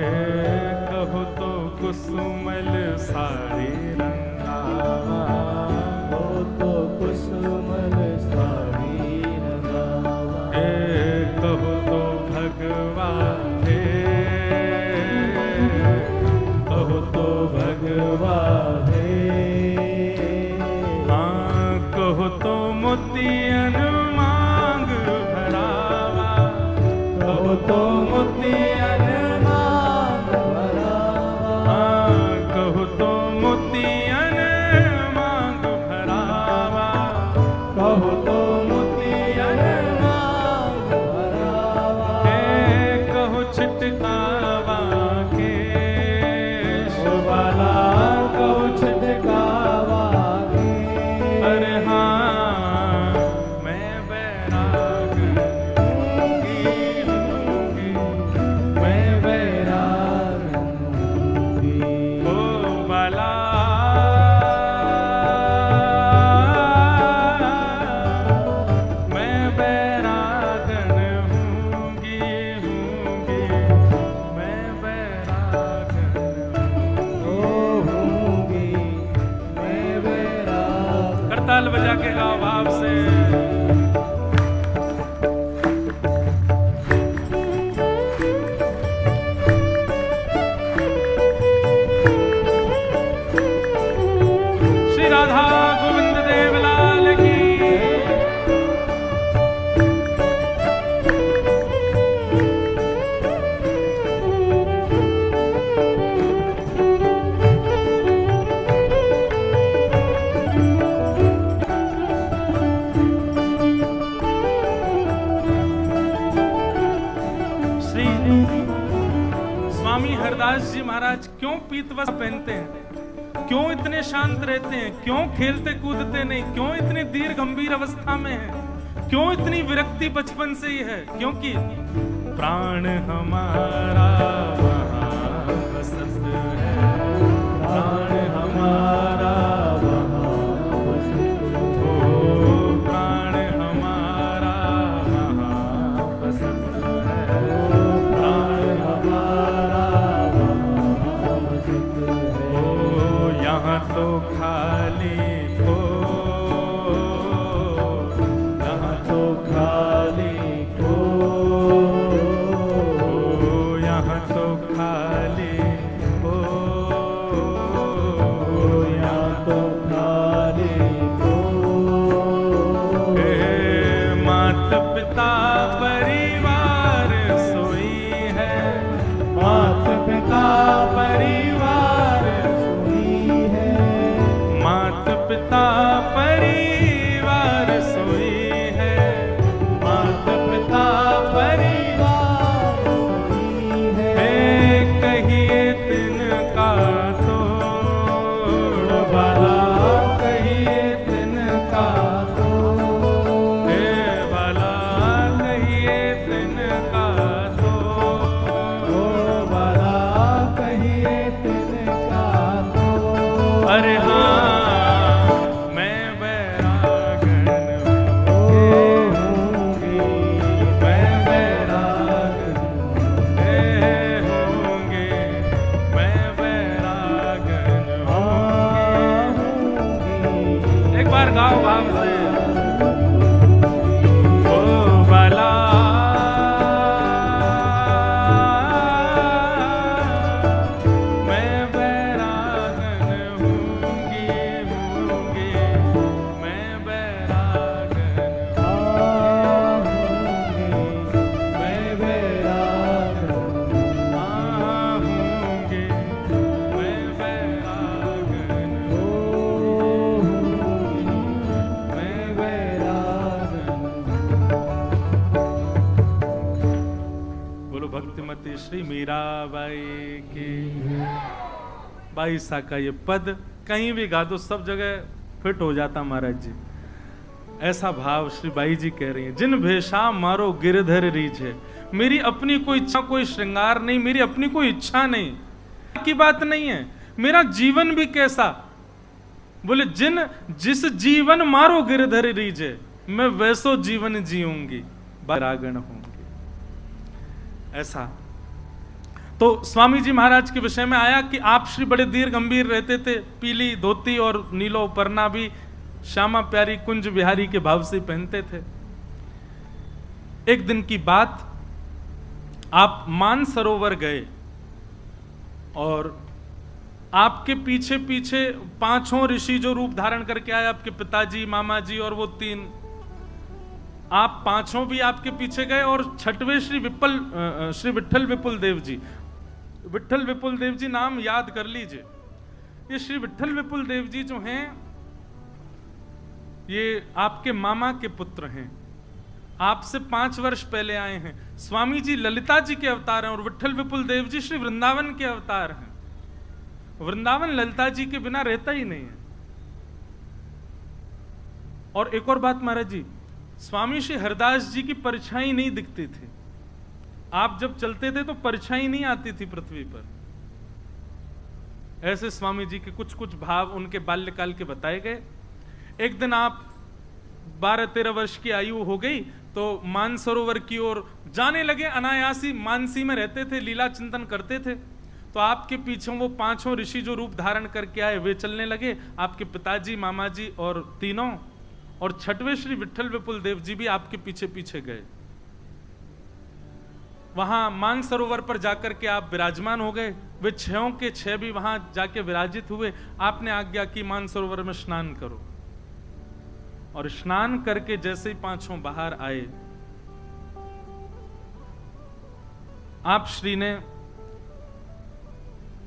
कहो तो कुसुमल साड़ी रंगावा, कहो तो कुसुमल साड़ी रंगावा, हे कहो तो भगवा हे कहो तो भगवा है, हाँ कहो तो मोतियन मांग भरावा, कहो तो ताल बजा के गाओ भाव से। श्री राधा गोविंद देव लाल की। स्वामी हरदास जी महाराज क्यों पीत वस्त्र पहनते हैं, क्यों इतने शांत रहते हैं, क्यों खेलते कूदते नहीं, क्यों इतनी धीर गंभीर अवस्था में है, क्यों इतनी विरक्ति बचपन से ही है? क्योंकि प्राण हमारा वहाँ बसत है, प्राण हमारा वहाँ बसत है, प्राण हमारा वहाँ बसत है, प्राण हमारा वहाँ बसत है। ओ यहाँ तो खाली हो, यहाँ तो खाली हो, यहाँ तो खाली हो, यहाँ तो खाली हो। माता पिता परिवार सोई है, माता पिता परिवार सोई है, माता पिता परिवार सोई है, माता पिता परिवार सोई है। कहिए तिनका तोड़ भला, कहिए तिनका तोड़ भला, कहिए तिनका तोड़ भला, कहिए तिनका तोड़। अरे हाँ मैं बैरागन होंगी, मैं बैरागन होंगे, मैं बैरागन होंगी। एक बार गाओ भाव से। ओ भला मैं बैरागन होंगी, होंगे, मैं बैरागन होंगी, मैं बैरागन होंगे, मैं बैरागन होंगी, मैं बैरागन। बोलो भक्तिमती श्री मीराबाई की। बाईसा का ये पद कहीं भी गा दो सब जगह फिट हो जाता महाराज जी। ऐसा भाव श्री बाई जी कह रही हैं, जिन भेषा मारो गिरधर रीझे। मेरी अपनी कोई इच्छा, कोई श्रृंगार नहीं, मेरी अपनी कोई इच्छा नहीं की बात नहीं है। मेरा जीवन भी कैसा, बोले जिस जीवन मारो गिरधर रीझे, मैं वैसो जीवन जीऊंगी, बैरागन होंगी। ऐसा तो स्वामी जी महाराज के विषय में आया कि आप श्री बड़े धीर गंभीर रहते थे, पीली धोती और नीलो परना भी श्यामा प्यारी कुंज बिहारी के भाव से पहनते थे। एक दिन की बात, आप मानसरोवर गए और आपके पीछे पीछे पांचों ऋषि जो रूप धारण करके आए, आपके पिताजी, मामा जी और वो तीन, आप पांचों भी आपके पीछे गए। और छठवें श्री विठल विपुल देव जी, विठल विपुल देव जी नाम याद कर लीजिए। ये श्री विठल विपुल देव जी जो हैं, ये आपके मामा के पुत्र हैं, आपसे 5 वर्ष पहले आए हैं। स्वामी जी ललिता जी के अवतार हैं और विठल विपुल देव जी श्री वृंदावन के अवतार हैं। वृंदावन ललिता जी के बिना रहता ही नहीं है। और एक और बात महाराज जी, स्वामी श्री हरदास जी की परछाई नहीं दिखती थी। आप जब चलते थे तो परछाई नहीं आती थी पृथ्वी पर। ऐसे स्वामी जी के कुछ कुछ भाव उनके बाल्यकाल के बताए गए। एक दिन आप 12-13 वर्ष की आयु हो गई तो मानसरोवर की ओर जाने लगे। अनायासी मानसी में रहते थे, लीला चिंतन करते थे। तो आपके पीछे वो पांचों ऋषि जो रूप धारण करके आए वे चलने लगे, आपके पिताजी, मामा जी और तीनों, और छठवें श्री विट्ठल विपुल देव जी भी आपके पीछे पीछे गए। वहां मानसरोवर पर जाकर के आप विराजमान हो गए। वे छयों के छह भी वहां जाके विराजित हुए। आपने आज्ञा की मानसरोवर में स्नान करो, और स्नान करके जैसे ही पांचों बाहर आए, आप श्री ने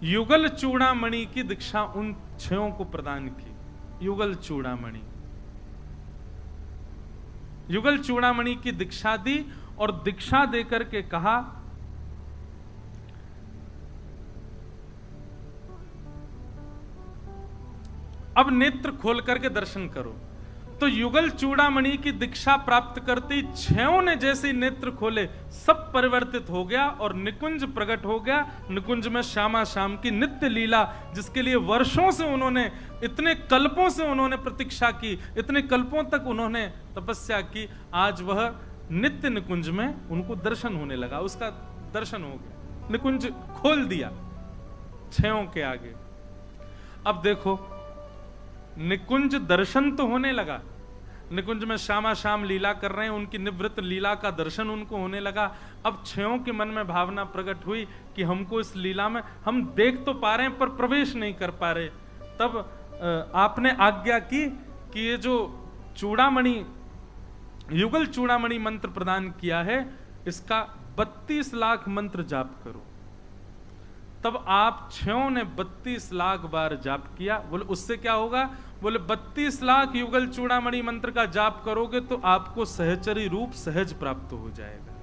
युगल चूड़ामणि की दीक्षा उन छयों को प्रदान की। युगल चूड़ामणि, युगल चूड़ामणि की दीक्षा दी, और दीक्षा देकर के कहा अब नेत्र खोल करके दर्शन करो। तो युगल चूड़ामणि की दीक्षा प्राप्त करते ही छयों ने जैसे ही नेत्र खोले, सब परिवर्तित हो गया और निकुंज प्रकट हो गया। निकुंज में श्यामा श्याम की नित्य लीला, जिसके लिए वर्षों से उन्होंने, इतने कल्पों से उन्होंने प्रतीक्षा की, इतने कल्पों तक उन्होंने तपस्या की, आज वह नित्य निकुंज में उनको दर्शन होने लगा। उसका दर्शन हो गया, निकुंज खोल दिया छयों के आगे। अब देखो, निकुंज दर्शन तो होने लगा, निकुंज में श्यामा श्याम लीला कर रहे हैं, उनकी निवृत्त लीला का दर्शन उनको होने लगा। अब छयों के मन में भावना प्रकट हुई कि हमको इस लीला में, हम देख तो पा रहे हैं पर प्रवेश नहीं कर पा रहे। तब आपने आज्ञा की कि ये जो चूड़ामणि, युगल चूड़ामणि मंत्र प्रदान किया है, इसका 32 लाख मंत्र जाप करो। तब आप छयों ने 32 लाख बार जाप किया। बोले उससे क्या होगा? बोले 32 लाख युगल चूड़ामणि मंत्र का जाप करोगे तो आपको सहचरी रूप सहज प्राप्त हो जाएगा।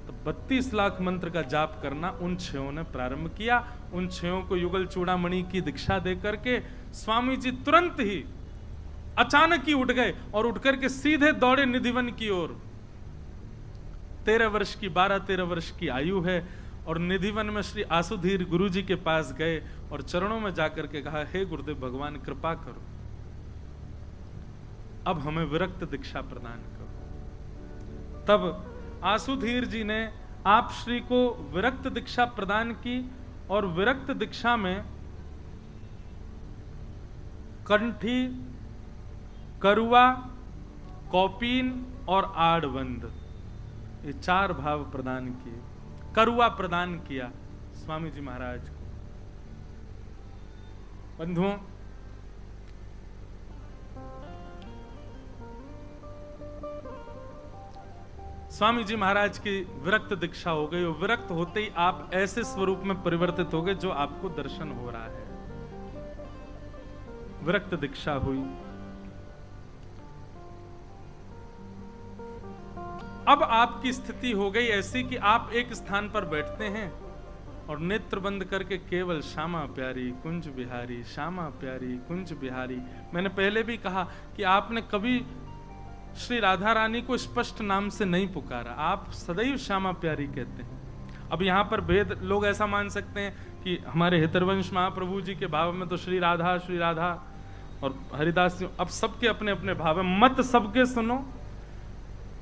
तो 32 लाख मंत्र का जाप करना उन छयों ने प्रारंभ किया। उन छयों को युगल चूड़ामणि की दीक्षा दे करके स्वामी जी तुरंत ही अचानक ही उठ गए और उठकर के सीधे दौड़े निधिवन की ओर। 13 वर्ष की, 12-13 वर्ष की आयु है, और निधिवन में श्री आसुधीर गुरु जी के पास गए और चरणों में जाकर के कहा, हे गुरुदेव भगवान कृपा करो, अब हमें विरक्त दीक्षा प्रदान करो। तब आसुधीर जी ने आप श्री को विरक्त दीक्षा प्रदान की, और विरक्त दीक्षा में कंठी, करुआ, कौपीन और आड़बंद, ये 4 भाव प्रदान किए। करुआ प्रदान किया स्वामी जी महाराज को। बंधुओं, स्वामी जी महाराज की विरक्त दीक्षा हो गई, और विरक्त होते ही आप ऐसे स्वरूप में परिवर्तित हो गए जो आपको दर्शन हो रहा है। विरक्त दीक्षा हुई। अब आपकी स्थिति हो गई ऐसी कि आप एक स्थान पर बैठते हैं और नेत्र बंद करके केवल श्यामा प्यारी कुंज बिहारी, श्यामा प्यारी कुंज बिहारी। मैंने पहले भी कहा कि आपने कभी श्री राधा रानी को स्पष्ट नाम से नहीं पुकारा, आप सदैव श्यामा प्यारी कहते हैं। अब यहाँ पर भेद, लोग ऐसा मान सकते हैं कि हमारे हितरवंश महाप्रभु जी के भाव में तो श्री राधा और हरिदास, अब सबके अपने अपने भाव है। मत सबके सुनो,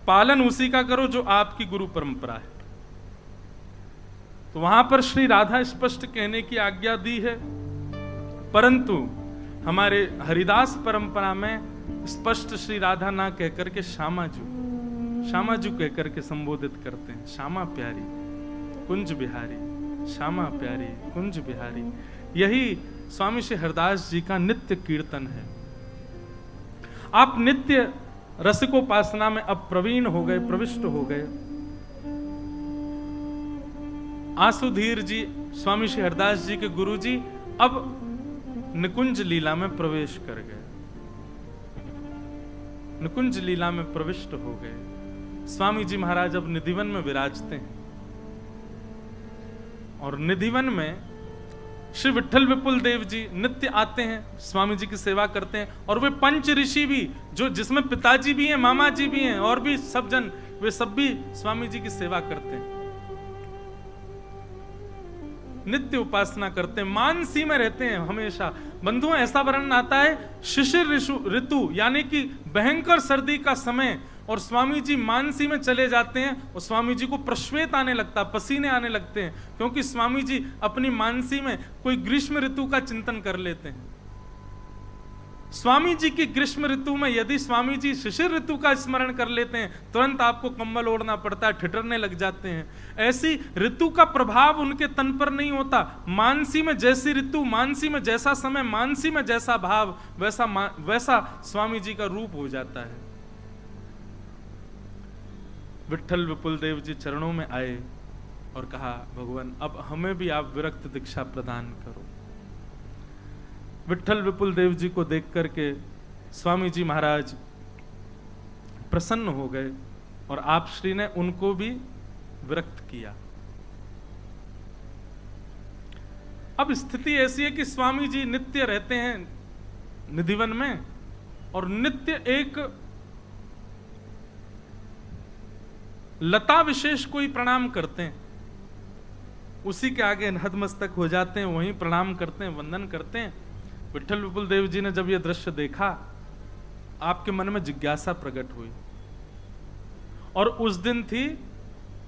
पालन उसी का करो जो आपकी गुरु परंपरा है। तो वहां पर श्री राधा स्पष्ट कहने की आज्ञा दी है, परंतु हमारे हरिदास परंपरा में स्पष्ट श्री राधा ना कहकर के श्यामाजू कहकर के संबोधित करते हैं। श्यामा प्यारी कुंज बिहारी, श्यामा प्यारी कुंज बिहारी। यही स्वामी श्री हरदास जी का नित्य कीर्तन है। आप नित्य रसिकोपासना में अब प्रवीण हो गए, प्रविष्ट हो गए। आसुधीर जी, स्वामी श्री हरदास जी के गुरु जी, अब निकुंज लीला में प्रवेश कर गए, निकुंज लीला में प्रविष्ट हो गए। स्वामी जी महाराज अब निधिवन में विराजते हैं, और निधिवन में श्री विट्ठल विपुल देव जी नित्य आते हैं, स्वामी जी की सेवा करते हैं। और वे पंच ऋषि भी, जो जिसमें पिताजी भी हैं, मामा जी भी हैं, और भी सब जन, वे सब भी स्वामी जी की सेवा करते हैं, नित्य उपासना करते हैं, मानसी में रहते हैं हमेशा। बंधुओं, ऐसा वर्णन आता है शिशिर ऋतु यानी कि भयंकर सर्दी का समय, और स्वामी जी मानसी में चले जाते हैं और स्वामी जी को प्रश्वेत आने लगता, पसीने आने लगते हैं, क्योंकि स्वामी जी अपनी मानसी में कोई ग्रीष्म ऋतु का चिंतन कर लेते हैं। स्वामी जी की ग्रीष्म ऋतु में यदि स्वामी जी शिशिर ऋतु का स्मरण कर लेते हैं, तुरंत आपको कंबल ओढ़ना पड़ता है, ठिठुरने लग जाते हैं। ऐसी ऋतु का प्रभाव उनके तन पर नहीं होता। मानसी में जैसी ऋतु, मानसी में जैसा समय, मानसी में जैसा भाव, वैसा स्वामी जी का रूप हो जाता है। विट्ठल विपुल देव जी चरणों में आए और कहा, भगवान अब हमें भी आप विरक्त दीक्षा प्रदान करो। विट्ठल विपुल देव जी को देख करके स्वामी जी महाराज प्रसन्न हो गए और आप श्री ने उनको भी विरक्त किया। अब स्थिति ऐसी है कि स्वामी जी नित्य रहते हैं निधिवन में और नित्य एक लता विशेष को ही प्रणाम करते हैं, उसी के आगे नतमस्तक हो जाते हैं, वहीं प्रणाम करते हैं, वंदन करते हैं। विट्ठल विपुल देव जी ने जब यह दृश्य देखा, आपके मन में जिज्ञासा प्रकट हुई और उस दिन थी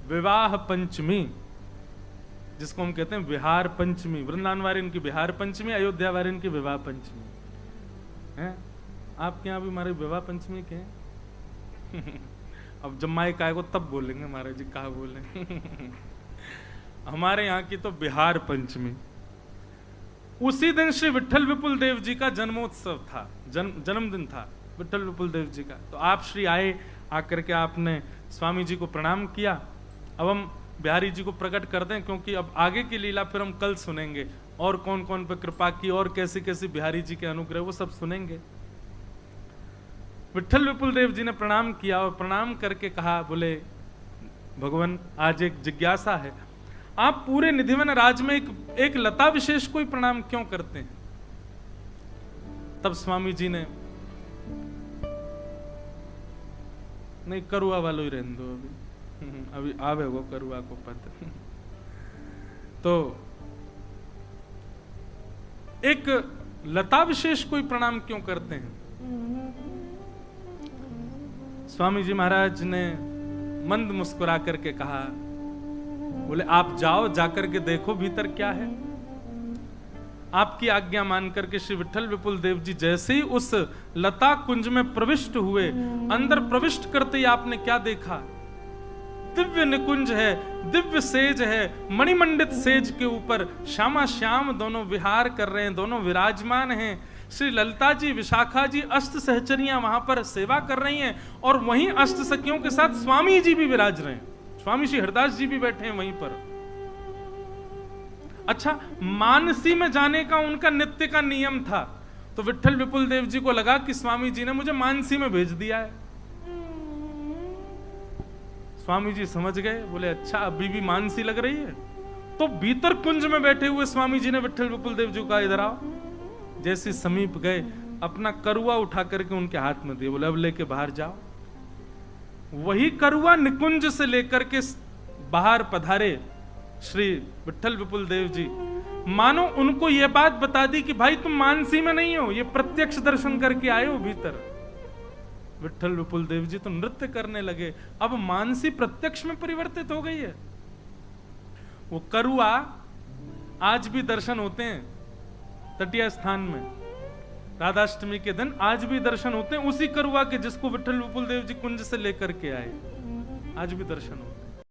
विवाह पंचमी, जिसको हम कहते हैं विहार पंचमी। वृंदावन वाले इनकी विहार पंचमी, अयोध्या वाले इनकी विवाह पंचमी है। आपके यहाँ भी हमारे विवाह पंचमी के हैं? अब जब माइक आएगा तब बोलेंगे महाराज जी कहा बोले। हमारे यहाँ की तो बिहार पंचमी। उसी दिन श्री विट्ठल विपुल देव जी का जन्मोत्सव था, जन्मदिन था विट्ठल विपुल देव जी का। तो आप श्री आए, आकर के आपने स्वामी जी को प्रणाम किया। अब हम बिहारी जी को प्रकट कर दें, क्योंकि अब आगे की लीला फिर हम कल सुनेंगे, और कौन कौन पे कृपा की और कैसी कैसी बिहारी जी के अनुग्रह, वो सब सुनेंगे। विट्ठल विपुल देव जी ने प्रणाम किया और प्रणाम करके कहा, बोले भगवान आज एक जिज्ञासा है, आप पूरे निधिवन राज में एक लता विशेष को ही प्रणाम क्यों करते हैं? तब स्वामी जी ने, नहीं करुआ वालों ही रहने दो, अभी आवे वो करुआ को पद। तो एक लता विशेष को ही प्रणाम क्यों करते हैं? स्वामी जी महाराज ने मंद मुस्कुरा करके कहा, बोले आप जाओ, जाकर के देखो भीतर क्या है। आपकी आज्ञा मान करके श्री विट्ठल विपुल देव जी जैसे ही उस लता कुंज में प्रविष्ट हुए, अंदर प्रविष्ट करते ही आपने क्या देखा? दिव्य निकुंज है, दिव्य सेज है, मणिमंडित सेज के ऊपर श्यामा श्याम दोनों विहार कर रहे हैं, दोनों विराजमान हैं। श्री ललिता जी, विशाखा जी, अष्ट सहचरियां वहां पर सेवा कर रही हैं, और वहीं अष्ट सखियों के साथ स्वामी जी भी विराज रहे हैं। स्वामी श्री हरदास जी भी बैठे हैं वहीं पर। अच्छा, मानसी में जाने का उनका नित्य का नियम था, तो विट्ठल विपुल देव जी को लगा कि स्वामी जी ने मुझे मानसी में भेज दिया है। स्वामी जी समझ गए, बोले अच्छा अभी भी मानसी लग रही है। तो भीतर कुंज में बैठे हुए स्वामी जी ने विट्ठल विपुल देव जी को कहा, इधर आओ। जैसे समीप गए, अपना करुआ उठा करके उनके हाथ में दिया, बोले अब लेके बाहर जाओ। वही करुआ निकुंज से लेकर के बाहर पधारे श्री विट्ठल विपुल देव जी। मानो उनको यह बात बता दी कि भाई तुम मानसी में नहीं हो, ये प्रत्यक्ष दर्शन करके आए हो भीतर। विट्ठल विपुल देव जी तो नृत्य करने लगे, अब मानसी प्रत्यक्ष में परिवर्तित हो गई है। वो करुआ आज भी दर्शन होते हैं तटीय स्थान में, राधाष्टमी के दिन आज भी दर्शन होते हैं उसी करुआ के जिसको विट्ठल विपुल देव जी कुंज से लेकर के आए, आज भी दर्शन होते हैं।